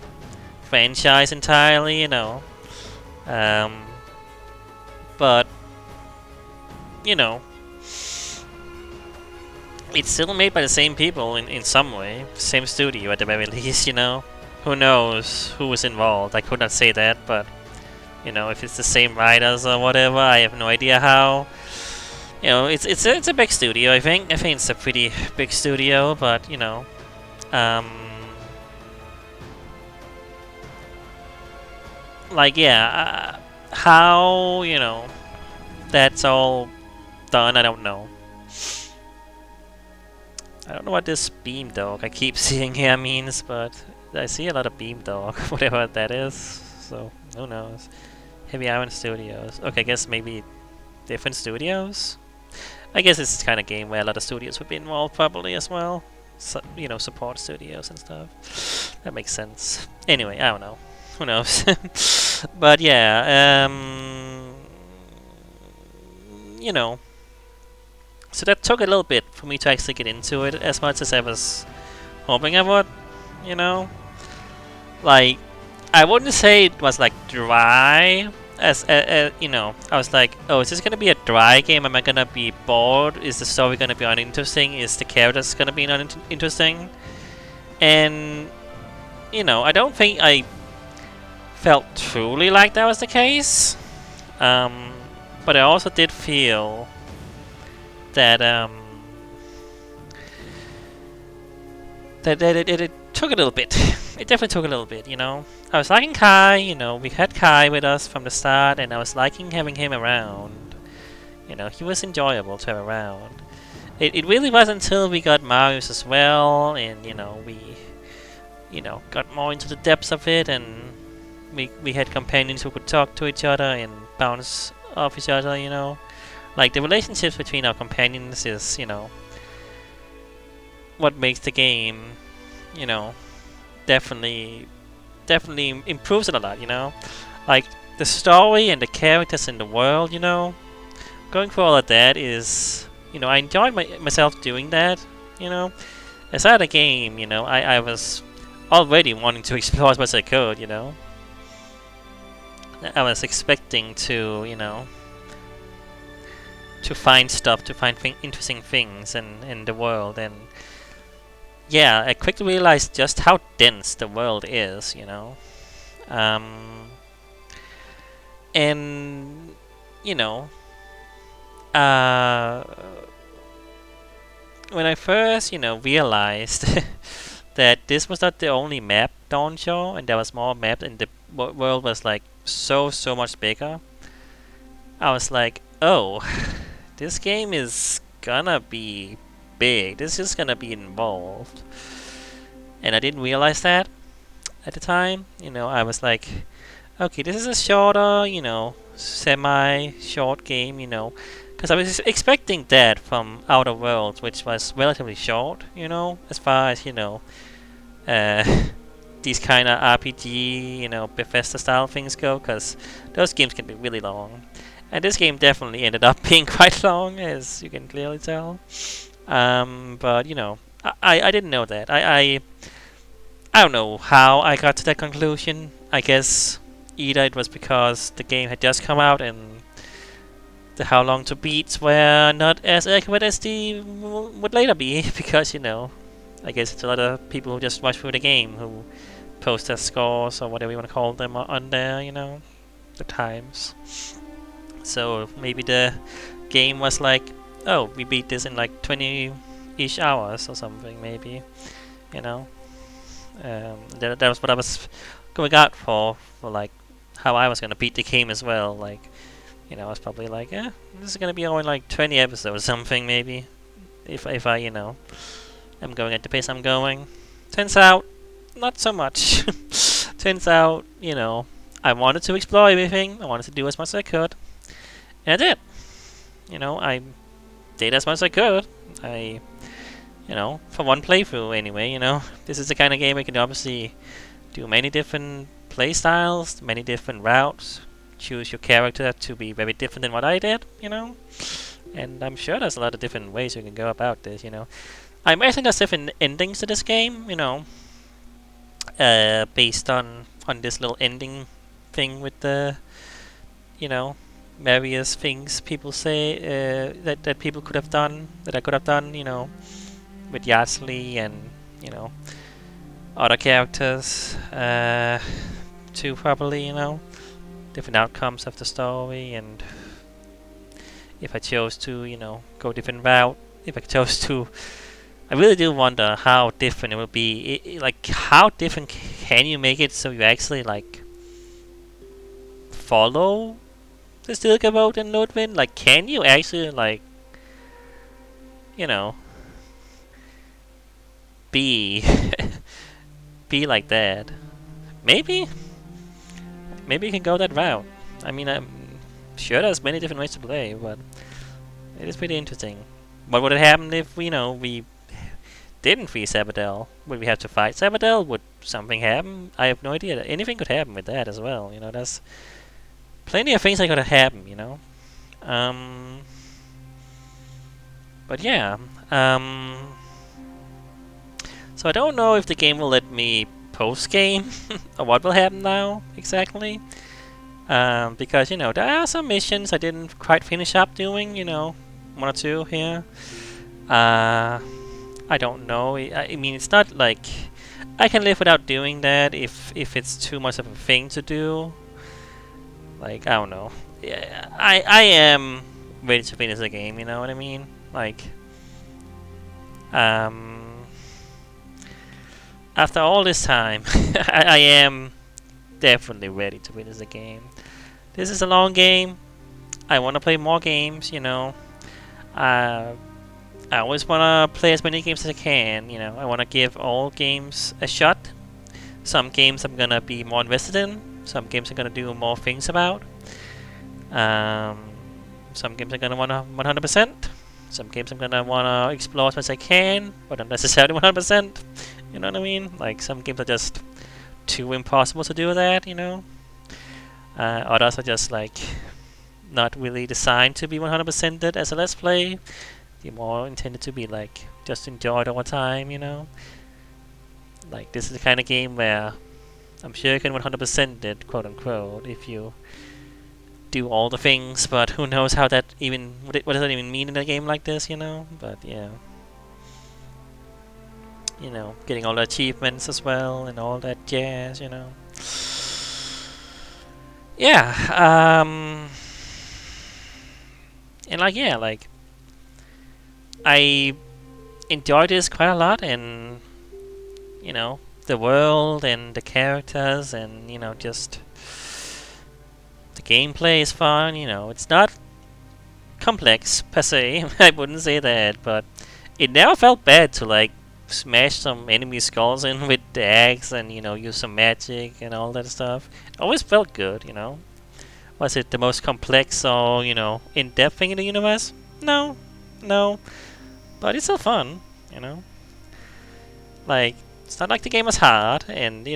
franchise entirely, you know. But, you know, it's still made by the same people in some way. Same studio at the very least, you know. Who knows who was involved? I could not say that, but, you know, if it's the same writers or whatever, I have no idea how. You know, it's a big studio, I think. I think it's a pretty big studio, but, you know, like, yeah, how, you know, that's all done, I don't know. I don't know what this beam dog I keep seeing here means, but I see a lot of beam dog, whatever that is, so who knows. Heavy Iron Studios. Okay, I guess maybe different studios. I guess it's the kind of game where a lot of studios would be involved probably as well. So, you know, support studios and stuff. That makes sense. Anyway, I don't know. Who knows? But yeah, you know. So that took a little bit for me to actually get into it as much as I was hoping I would, you know. Like, I wouldn't say it was like dry, as you know. I was like, oh, is this gonna be a dry game? Am I gonna be bored? Is the story gonna be uninteresting? Is the characters gonna be uninteresting? And you know, I don't think I felt truly like that was the case. But I also did feel that it took a little bit. It definitely took a little bit, you know. I was liking Kai, you know, we had Kai with us from the start, and I was liking having him around. You know, he was enjoyable to have around. It really wasn't until we got Marius as well, and you know, we got more into the depths of it, and we had companions who could talk to each other and bounce off each other, you know. Like, the relationships between our companions is, you know, what makes the game, you know, definitely improves it a lot, you know. Like, the story and the characters in the world, you know, going through all of that is, you know, I enjoyed myself doing that, you know. Aside the game, you know, I was already wanting to explore as much as I could, you know. I was expecting to, you know, to find stuff, to find interesting things in the world, and yeah, I quickly realized just how dense the world is, you know. And you know, when I first, you know, realized that this was not the only map Dawn show, and there was more maps, and the world was like so much bigger, I was like, oh, this game is gonna be big. This is gonna be involved. And I didn't realize that at the time. You know, I was like, okay, this is a shorter, you know, semi-short game, you know. Because I was expecting that from Outer Worlds, which was relatively short, you know, as far as, you know, these kind of RPG, you know, Bethesda-style things go, because those games can be really long. And this game definitely ended up being quite long, as you can clearly tell. But, you know, I didn't know that. I don't know how I got to that conclusion. I guess either it was because the game had just come out and the how long to beats were not as accurate as they would later be, because, you know, I guess it's a lot of people who just watch through the game who post their scores or whatever you want to call them on there, you know, the times. So maybe the game was like, oh, we beat this in like 20-ish hours or something, maybe, you know. That was what I was going out for like how I was gonna beat the game as well. Like, you know, I was probably like, this is gonna be only like 20 episodes or something, maybe, if I, you know, I'm going at the pace I'm going. Turns out, not so much. Turns out, you know, I wanted to explore everything. I wanted to do as much as I could. And I did. You know, I did as much as I could. You know, for one playthrough anyway, you know. This is the kind of game I can obviously do many different play styles, many different routes, choose your character to be very different than what I did, you know. And I'm sure there's a lot of different ways you can go about this, you know. I imagine there's different endings to this game, you know, based on this little ending thing with the, you know, various things people say that people could have done, that I could have done, you know, with Yardley and, you know, other characters too, probably, you know, different outcomes of the story, and if I chose to, you know, go different route, if I chose to, I really do wonder how different it will be. Like, how different can you make it so you actually, like, follow the Stilgar Road in Lödwyn? Like, can you actually, like, you know, be like that? Maybe you can go that route. I mean, sure there's many different ways to play, but it is pretty interesting. What would have happened if we didn't free Sabadell? Would we have to fight Sabadell? Would something happen? I have no idea. Anything could happen with that as well. There's plenty of things that could have happened. But yeah. So I don't know if the game will let me post game or what will happen now exactly. Because there are some missions I didn't quite finish up doing. One or two here. I don't know. I mean, it's not like I can live without doing that if it's too much of a thing to do. Like, I don't know. Yeah, I am ready to finish the game. You know what I mean? Like, after all this time, I am definitely ready to finish the game. This is a long game. I want to play more games. I always want to play as many games as I can. I want to give all games a shot. Some games I'm gonna be more invested in. Some games I'm gonna do more things about. Some games I'm gonna want to 100%. Some games I'm gonna want to explore as much as I can, but not necessarily 100%. You know what I mean? Like, some games are just too impossible to do that. Others are just like not really designed to be 100%ed as a let's play. They're more intended to be like just enjoyed all the time. Like, this is the kind of game where I'm sure you can 100% it, quote unquote, if you do all the things, but who knows how that even what does that even mean in a game like this, But yeah, getting all the achievements as well and all that jazz, Yeah, and like I enjoyed this quite a lot, and the world and the characters, and just the gameplay is fun. It's not complex per se. I wouldn't say that, but it never felt bad to like smash some enemy skulls in with the axe and use some magic and all that stuff. It always felt good. Was it the most complex or in-depth thing in the universe? No, but it's still fun. Like, it's not like the game is hard, and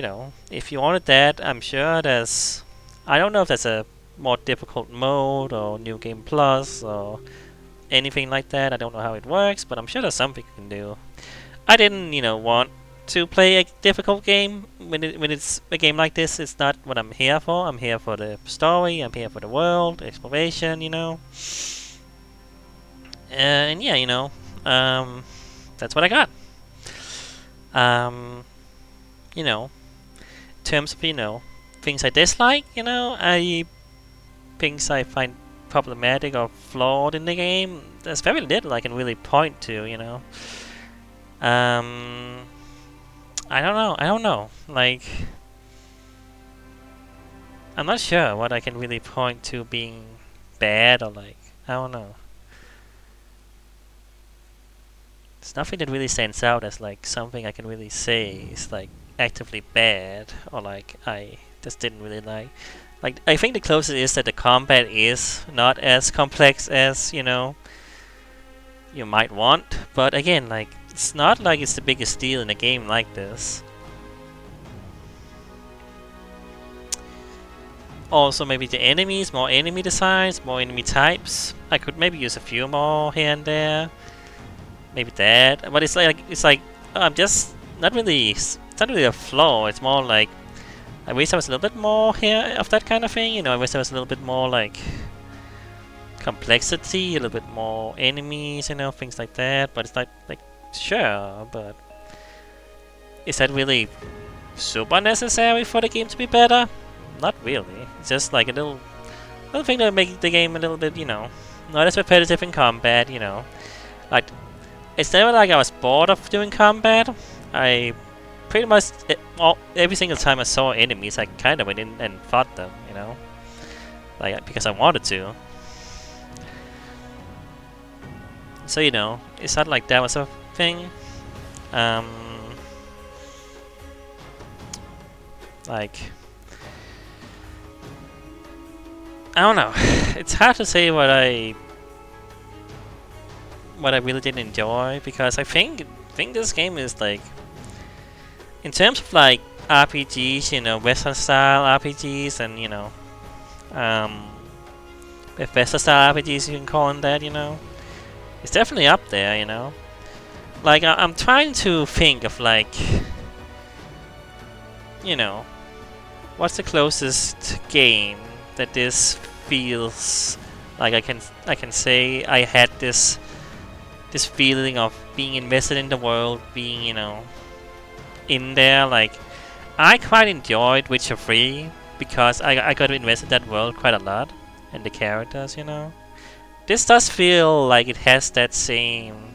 if you wanted that, I'm sure there's, I don't know if there's a more difficult mode or new game plus or anything like that. I don't know how it works, but I'm sure there's something you can do. I didn't want to play a difficult game when it's a game like this. It's not what I'm here for. I'm here for the story. I'm here for the world exploration. And yeah, that's what I got. In terms of things I dislike, things I find problematic or flawed in the game, there's very little I can really point to. I don't know. Like, I'm not sure what I can really point to being bad, or like, I don't know. There's nothing that really stands out as like something I can really say is like actively bad, or like I just didn't really like. Like, I think the closest is that the combat is not as complex as you might want, but again, like, it's not like it's the biggest deal in a game like this. Also, maybe the enemies, more enemy designs, more enemy types. I could maybe use a few more here and there. Maybe that, but it's like I'm just not really. It's not really a flaw. It's more like I wish there was a little bit more here of that kind of thing. I wish there was a little bit more like complexity, a little bit more enemies, things like that. But it's like sure, but is that really super necessary for the game to be better? Not really. It's just like a little thing that make the game a little bit, not as repetitive in combat. Like, it's never like I was bored of doing combat. I pretty much every single time I saw enemies, I kind of went in and fought them, like, because I wanted to. So it's not like that was a thing. Like, I don't know. It's hard to say what I really did enjoy, because I think this game is like, in terms of like RPGs, you know, Western style RPGs, and you know, Western style RPGs, you can call them that, you know, it's definitely up there, you know. Like I'm trying to think of like, you know, what's the closest game that this feels like I can say I had this feeling of being invested in the world, being, you know, in there. Like I quite enjoyed Witcher 3 because I got to invest in that world quite a lot and the characters, you know. This does feel like it has that same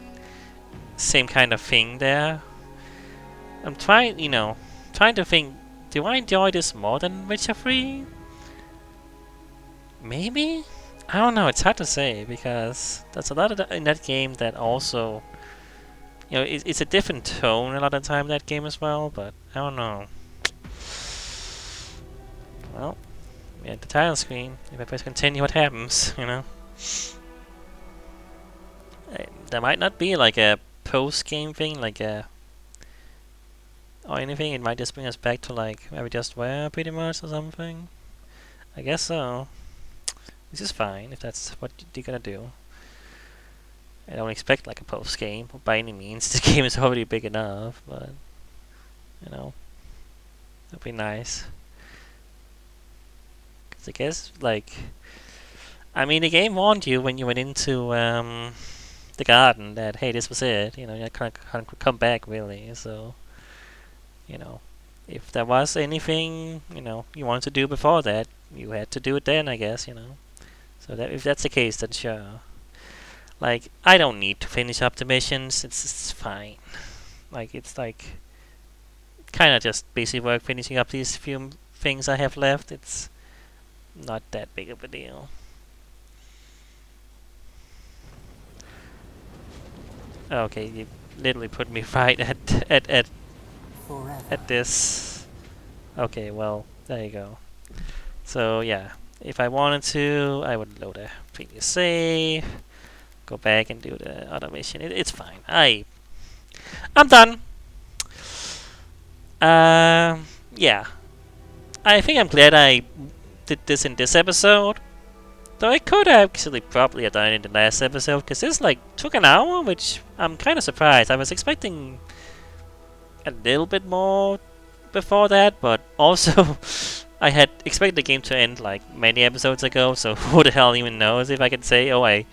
kind of thing there. I'm trying to think, do I enjoy this more than Witcher 3? Maybe? I don't know, it's hard to say, because there's a lot of in that game that also, you know, it's a different tone a lot of the time in that game as well, but I don't know. Well, we had the title screen. If I press continue, what happens, you know? There might not be like a post-game thing, like a or anything. It might just bring us back to like where we just were, pretty much, or something. I guess so. This is fine if that's what you're gonna do. I don't expect like a post-game by any means. The game is already big enough, but you know, that'd be nice. 'Cause I guess like, I mean, the game warned you when you went into the garden that, hey, this was it, you know, you can't come back really. So, you know, if there was anything, you know, you wanted to do before that, you had to do it then, I guess, you know. So that if that's the case, then sure. Like, I don't need to finish up the missions. It's fine. Like, it's like kind of just basic work finishing up these few things I have left. It's not that big of a deal. Okay, you literally put me right at this. Okay, well, there you go. So yeah, if I wanted to, I would load a previous save, go back and do the other mission. It's fine. I'm done. Yeah, I think I'm glad I did this in this episode. Though I could actually probably have done it in the last episode, because this like took an hour, which I'm kind of surprised. I was expecting a little bit more before that, but also I had expected the game to end like many episodes ago. So who the hell even knows if I could say, oh, I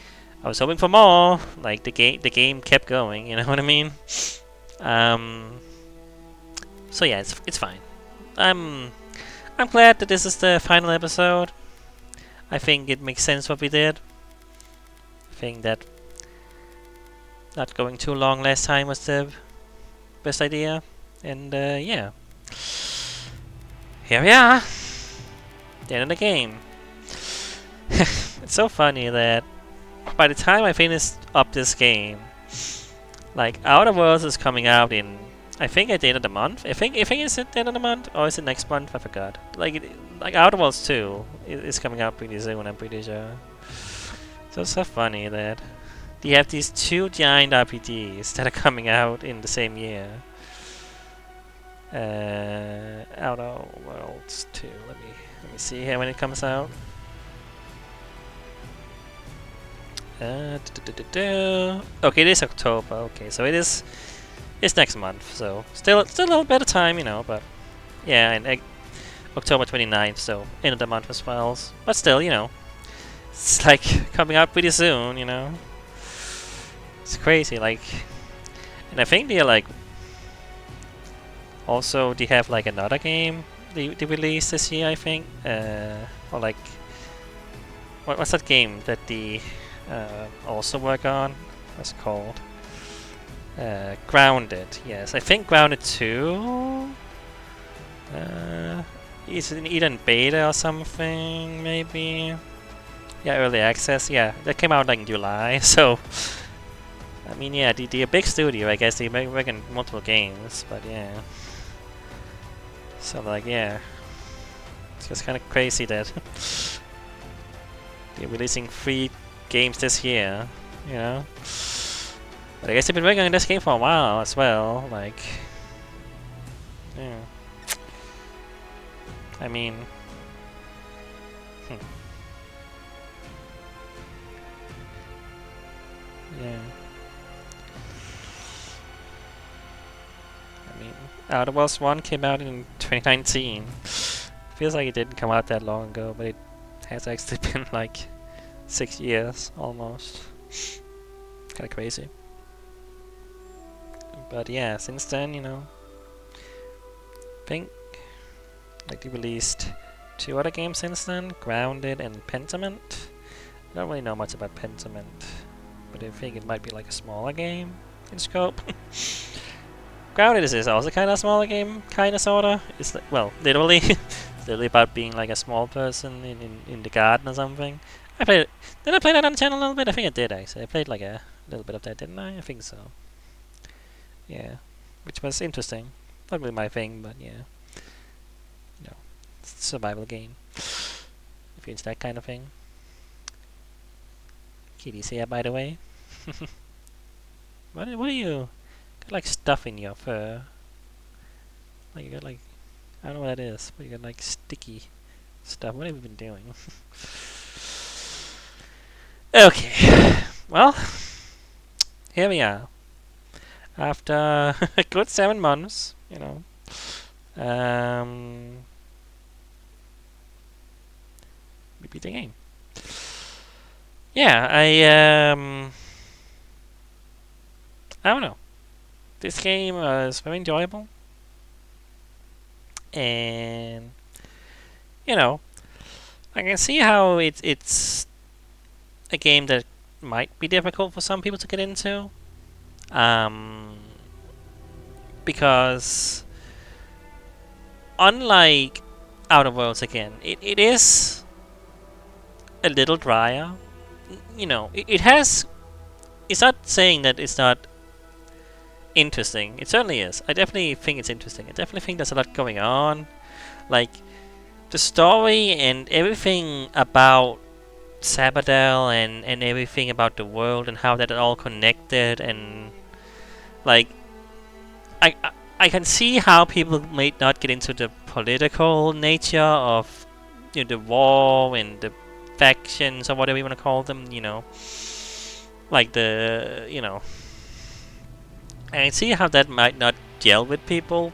was hoping for more. Like the game kept going. You know what I mean? So yeah, it's fine. I'm glad that this is the final episode. I think it makes sense what we did. I think that not going too long last time was the best idea. And yeah. Here we are. The end of the game. It's so funny that by the time I finished up this game, like Outer Worlds is coming out in, I think at the end of the month. I think it's at the end of the month, or is it next month? I forgot. Like Outer Worlds 2 is coming out pretty soon, I'm pretty sure. So it's so funny that you have these two giant RPGs that are coming out in the same year. Outer Worlds 2. Let me see here when it comes out. Okay, it is October. Okay, so it's next month. So still a little bit of time, you know. But yeah, and October 29th, so end of the month as well. But still, you know, it's like coming out pretty soon, you know. It's crazy, like, and I think they're like. Also, they have like another game they released this year, I think, or like, what's that game that they also work on? What's it called? Grounded. Yes, I think Grounded 2. Is it either in beta or something? Maybe. Yeah, early access. Yeah, that came out like in July. So, I mean, yeah, they're a big studio. I guess they work in multiple games, but yeah. So like, yeah, it's just kind of crazy that They're releasing 3 games this year, you know. But I guess they've been working on this game for a while as well. Like, yeah. I mean, yeah. I mean, Outer Worlds 1 came out in 2019. Feels like it didn't come out that long ago, but it has actually been like 6 years almost. Kinda crazy. But yeah, since then, you know, I think like they released 2 other games since then, Grounded and Pentiment. I don't really know much about Pentiment, but I think it might be like a smaller game in scope. Grounded is also kind of a smaller game, kind of, sorta. It's like, well, literally, it's literally about being like a small person in the garden or something. Did I play that on the channel a little bit? I think I did actually. I played like a little bit of that, didn't I? I think so. Yeah, which was interesting. Not really my thing, but yeah. You know, it's a survival game. If you're into that kind of thing. Kitty's here, by the way. What are you? Got like stuff in your fur. Like you got like, I don't know what that is, but you got like sticky stuff. What have you been doing? Okay, well, here we are. After a good 7 months, you know, we beat the game. Yeah, I don't know. This game was very enjoyable, and you know, I can see how it's a game that might be difficult for some people to get into. Because unlike Outer Worlds again, it is a little drier. You know, it has. It's not saying that it's not interesting. It certainly is. I definitely think it's interesting. I definitely think there's a lot going on. Like, the story and everything about Sabadell and everything about the world and how that all connected, and like I can see how people may not get into the political nature of, you know, the war and the factions or whatever you want to call them, you know, like the, you know, and I see how that might not gel with people.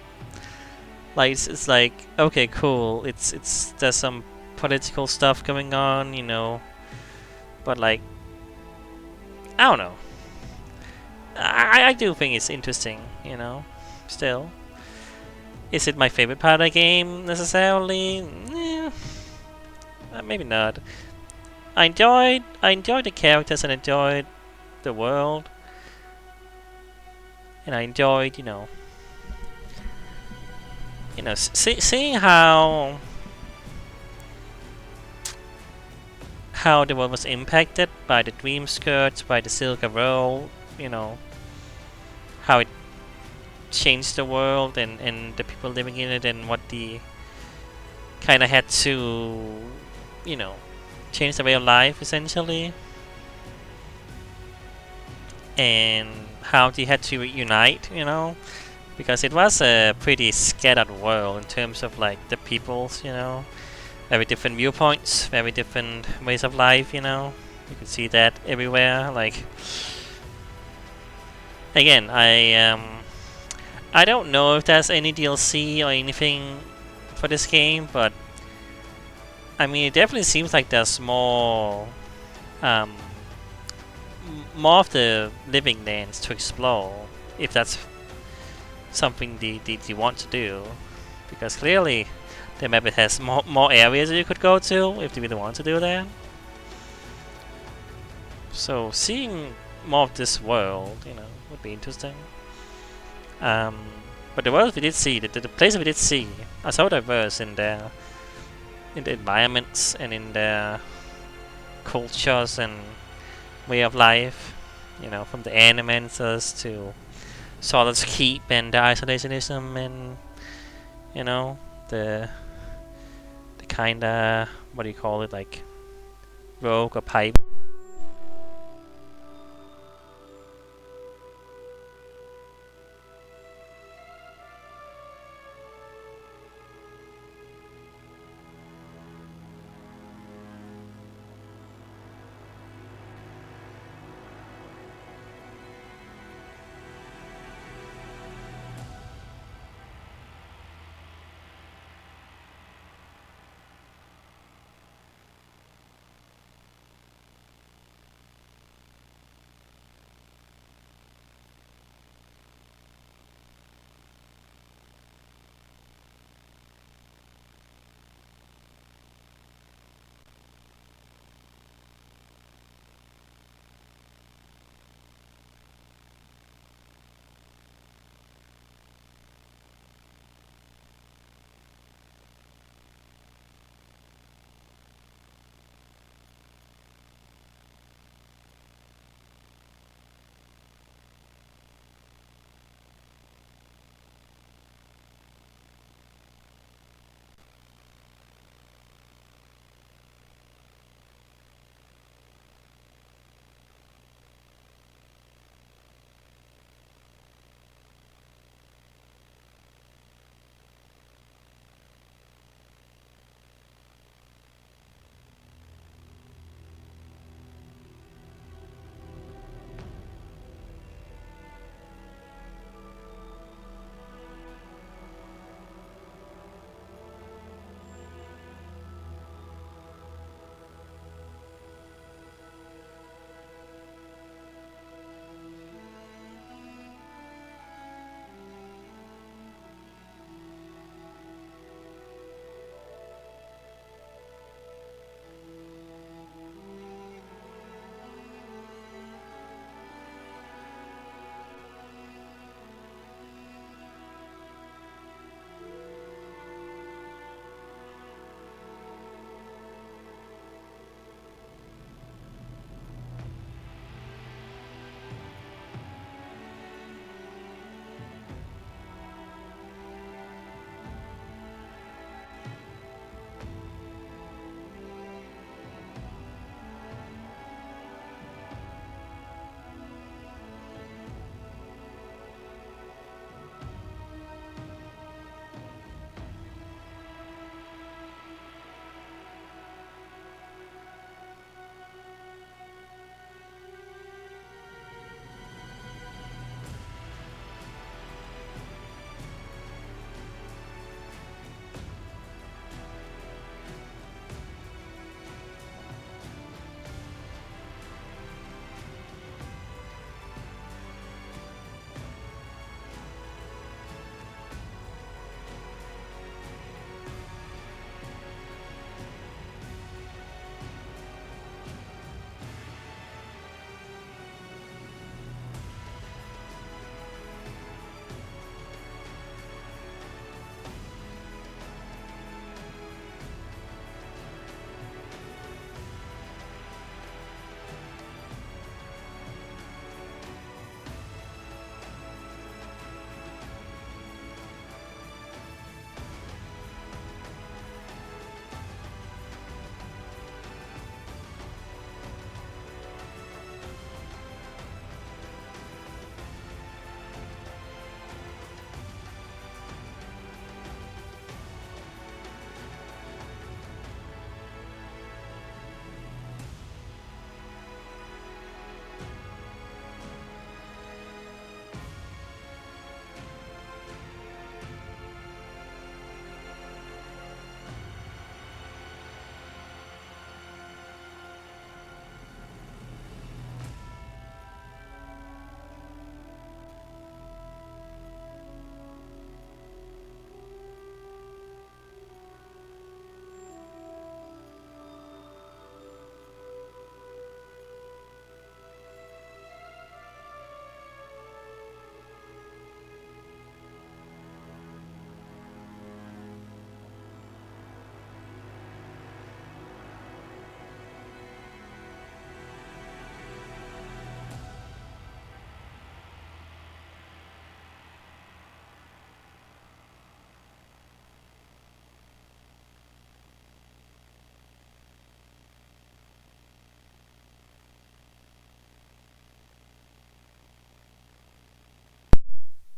Like it's like, okay, cool, it's there's some political stuff going on, you know, but like, I don't know. I do think it's interesting, you know. Still, is it my favorite part of the game necessarily? Maybe not. I enjoyed the characters and enjoyed the world, and I enjoyed, you know, seeing how the world was impacted by the dream skirts, by the Silver Road, you know, how it changed the world and the people living in it, and what the kind of had to, you know, change the way of life essentially, and how they had to unite, you know, because it was a pretty scattered world in terms of like the peoples, you know, very different viewpoints, very different ways of life, you know. You can see that everywhere. Like, again, I don't know if there's any DLC or anything for this game, but I mean, it definitely seems like there's more of the living lands to explore, if that's something they want to do, because clearly the map has more areas that you could go to if they really want to do that. So seeing more of this world, you know, would be interesting. But the world we did see, the places we did see, are so diverse in the environments and in their cultures and way of life. You know, from the Animancers to Solid's Keep and the isolationism, and you know, the kinda, what do you call it, like rogue or pipe.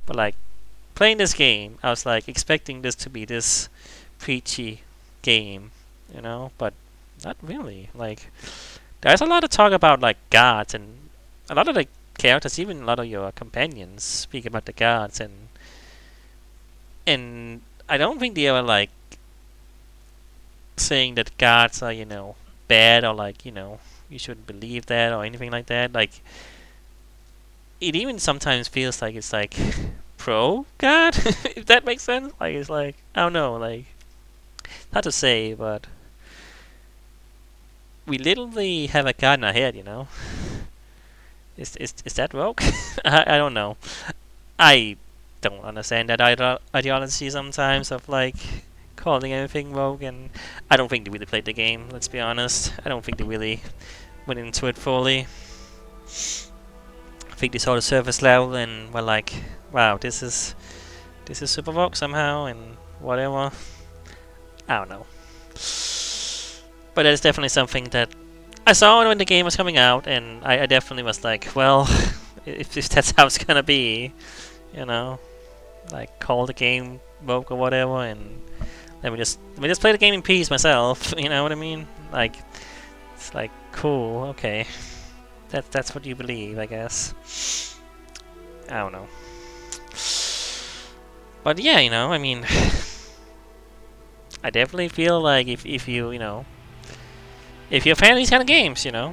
But like playing this game, I was like expecting this to be this preachy game, you know, but not really. Like there's a lot of talk about like gods, and a lot of the characters, even a lot of your companions, speak about the gods, and I don't think they are like saying that gods are, you know, bad, or like, you know, you shouldn't believe that or anything like that. Like it even sometimes feels like it's like pro god, if that makes sense. Like it's like, I don't know, like hard to say, but we literally have a god in our head, you know. Is that rogue? I don't know. I don't understand that ideology sometimes of like calling everything rogue, and I don't think they really played the game. Let's be honest. I don't think they really went into it fully. I think they saw the surface level and were like, "Wow, this is super rogue somehow," and whatever. I don't know. But that's definitely something that I saw when the game was coming out, and I definitely was like, well, if that's how it's gonna be, you know, like call the game woke or whatever, and let me just play the game in peace myself. You know what I mean? Like it's like cool, okay, that's what you believe, I guess. I don't know, but yeah, you know, I mean, I definitely feel like if you know, if you're a fan of these kind of games, you know,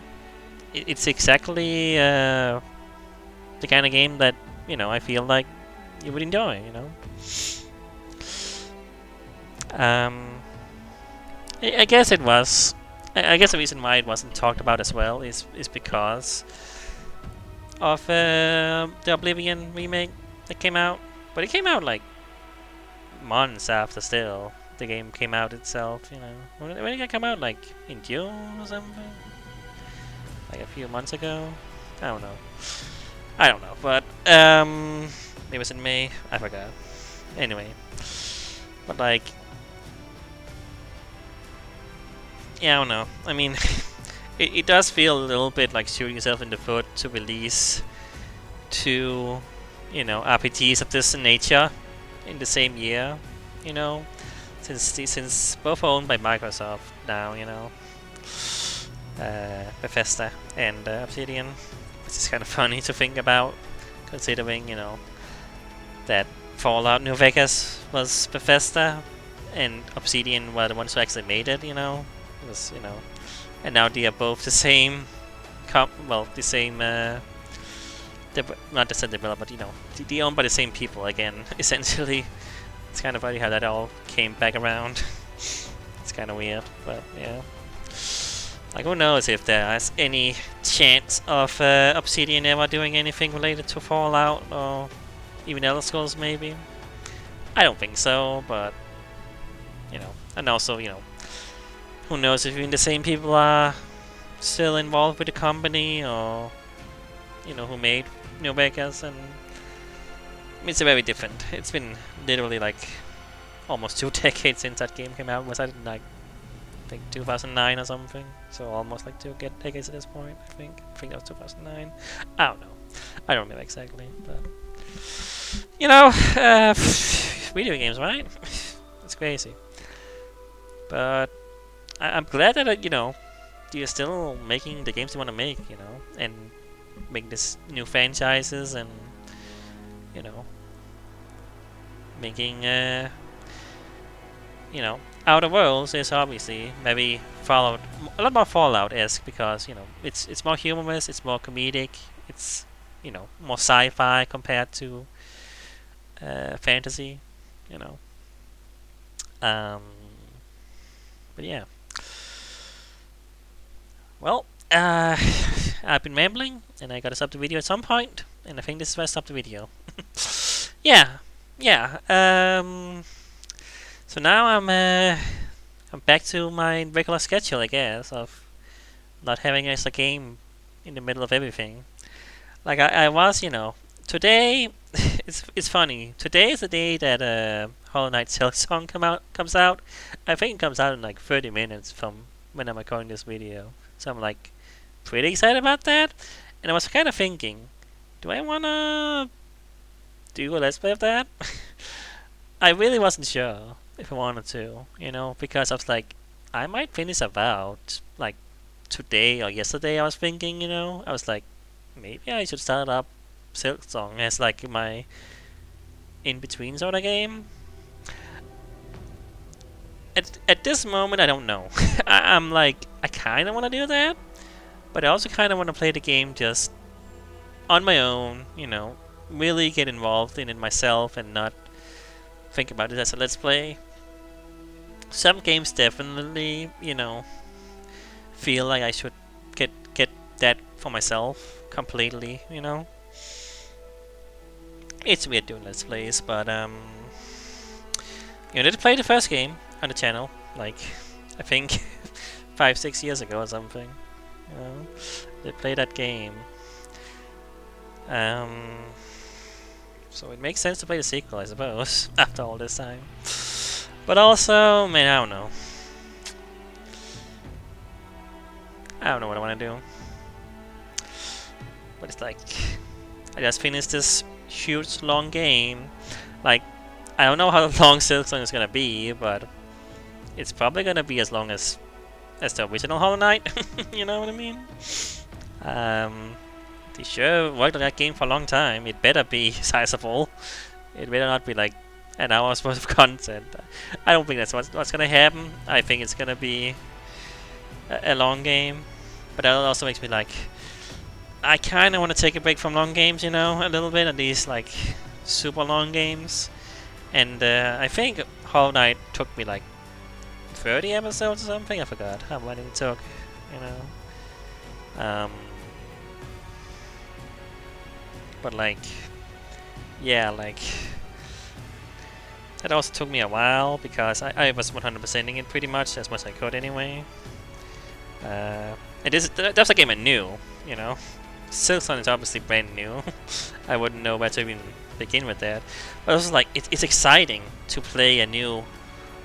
it's exactly the kind of game that, you know, I feel like you would enjoy, you know. I guess it was. I guess the reason why it wasn't talked about as well is because of the Oblivion remake that came out, but it came out like months after still the game came out itself, you know. When did it come out? Like in June or something? Like a few months ago? I don't know. But it was in May. I forgot. Anyway, but like, yeah, I don't know. I mean, it does feel a little bit like shooting yourself in the foot to release two, you know, RPGs of this nature in the same year, you know. Since both are owned by Microsoft now, you know, Bethesda and Obsidian, which is kind of funny to think about, considering, you know, that Fallout New Vegas was Bethesda and Obsidian were the ones who actually made it, you know. It was, you know, and now they are both the same, the same, not the same developer, but you know, they owned by the same people again, essentially. It's kind of funny how that all came back around. It's kind of weird, but yeah. Like, who knows if there's any chance of Obsidian ever doing anything related to Fallout or even Elder Scrolls, maybe. I don't think so, but you know, and also, you know, who knows if even the same people are still involved with the company, or you know, who made New Vegas. And it's very different. It's been literally like almost 2 decades since that game came out. Was that in like, I think 2009 or something? So almost like 2 decades at this point, I think. I think that was 2009. I don't know. I don't remember exactly, but you know, video games, right? It's crazy. But I'm glad that you know, you're still making the games you want to make, you know, and make this new franchises, and you know, making you know, Outer Worlds is obviously maybe Fallout, a lot more Fallout-esque, because you know, it's more humorous, it's more comedic, it's, you know, more sci-fi compared to fantasy, you know. But yeah. Well, I've been rambling, and I gotta stop the video at some point, and I think this is where I stop the video. Yeah. So now I'm back to my regular schedule, I guess, of not having as a game in the middle of everything. Like I was, you know, today. it's funny. Today is the day that Hollow Knight Silksong comes out. I think it comes out in like 30 minutes from when I'm recording this video. So I'm like pretty excited about that. And I was kind of thinking, do I wanna do a let's play of that. I really wasn't sure if I wanted to, you know, because I was like, I might finish Avowed like today or yesterday. I was thinking, you know, I was like, maybe I should start up Silksong as like my in between sort of game. At this moment, I don't know. I'm like, I kind of want to do that, but I also kind of want to play the game just on my own, you know, really get involved in it myself and not think about it as a let's play. Some games definitely, you know, feel like I should get that for myself completely, you know. It's weird doing let's plays, but you know, did play the first game on the channel, like I think 5-6 years ago or something. You know, did play that game. So it makes sense to play the sequel, I suppose, after all this time. But also, man, I don't know. I don't know what I want to do. But it's like, I just finished this huge long game. Like, I don't know how long Silksong is gonna be, but it's probably gonna be as long as the original Hollow Knight. You know what I mean? They sure worked on that game for a long time. It better be sizable. It better not be like an hour's worth of content. I don't think that's what's gonna happen. I think it's gonna be a long game. But that also makes me like, I kind of want to take a break from long games, you know, a little bit, at least like super long games. And I think Hollow Knight took me like 30 episodes or something. I forgot how long it took, you know. But like, yeah, like that also took me a while because I was 100%ing it pretty much as much as I could anyway. That's a game I knew, you know. Silksong is obviously brand new. I wouldn't know where to even begin with that. But I was like, it's exciting to play a new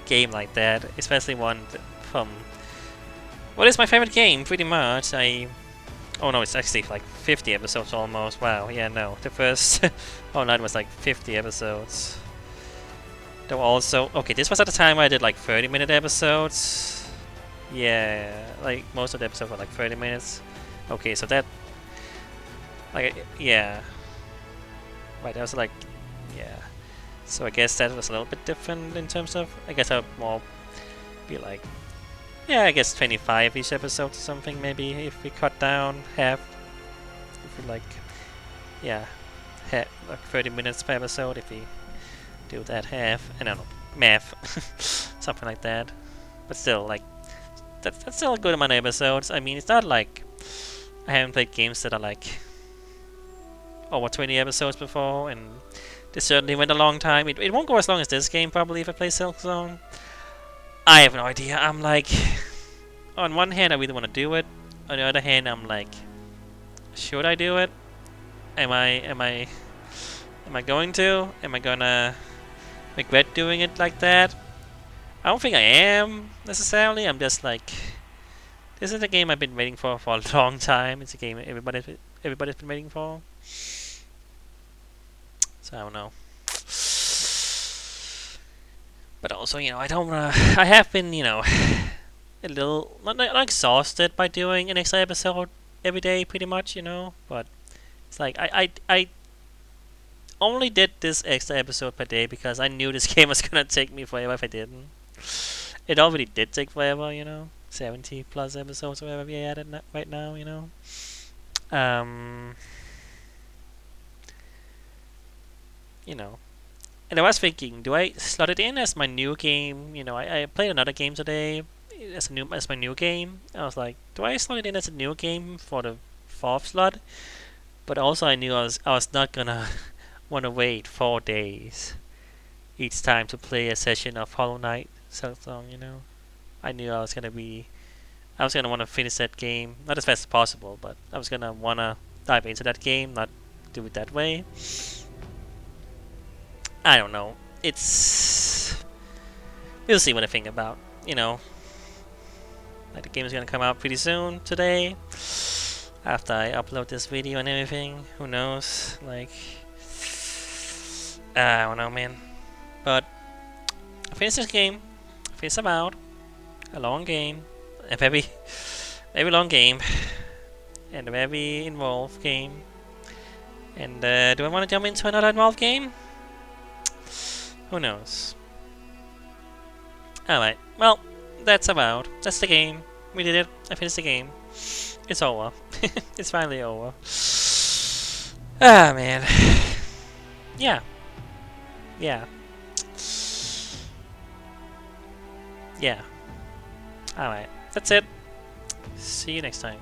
game like that, especially one from what is my favorite game, pretty much. Oh no, it's actually like 50 episodes almost. Wow, yeah, no. The first oh no, it was like 50 episodes. There were also, okay, this was at the time where I did like 30-minute episodes. Yeah, like most of the episodes were like 30 minutes. Okay, so that, like, yeah. Right, that was like, yeah. So I guess that was a little bit different in terms of, I guess I would more be like, yeah, I guess 25 each episode or something, maybe, if we cut down half. If we like, yeah, like 30 minutes per episode, if we do that half. I don't know, math, something like that. But still, like, that's still a good amount of episodes. I mean, it's not like I haven't played games that are like over 20 episodes before, and this certainly went a long time. It won't go as long as this game, probably, if I play Silksong. I have no idea. I'm like, on one hand, I really want to do it. On the other hand, I'm like, should I do it? Am I going to? Am I gonna regret doing it like that? I don't think I am necessarily. I'm just like, this is a game I've been waiting for a long time. It's a game everybody's been waiting for. So I don't know. But also, you know, I have been, you know, a little not exhausted by doing an extra episode every day, pretty much, you know. But it's like I only did this extra episode per day because I knew this game was gonna take me forever if I didn't. It already did take forever, you know. 70 plus episodes or whatever we are at right now, you know. You know. And I was thinking, do I slot it in as my new game? You know, I played another game today as my new game. I was like, do I slot it in as a new game for the 4th slot? But also I knew I was not gonna want to wait 4 days each time to play a session of Hollow Knight Silksong, you know. I knew I was gonna want to finish that game, not as fast as possible, but I was gonna wanna dive into that game, not do it that way. I don't know. We'll see what I think about, you know. Like, the game is gonna come out pretty soon today, after I upload this video and everything. Who knows? Like, I don't know, man. But I finished this game. I finished Avowed. A long game. A very, very long game. And a very involved game. And do I want to jump into another involved game? Who knows? Alright, well, that's Avowed. That's the game. We did it. I finished the game. It's over. It's finally over. Ah, man. Yeah. Yeah. Yeah. Alright, that's it. See you next time.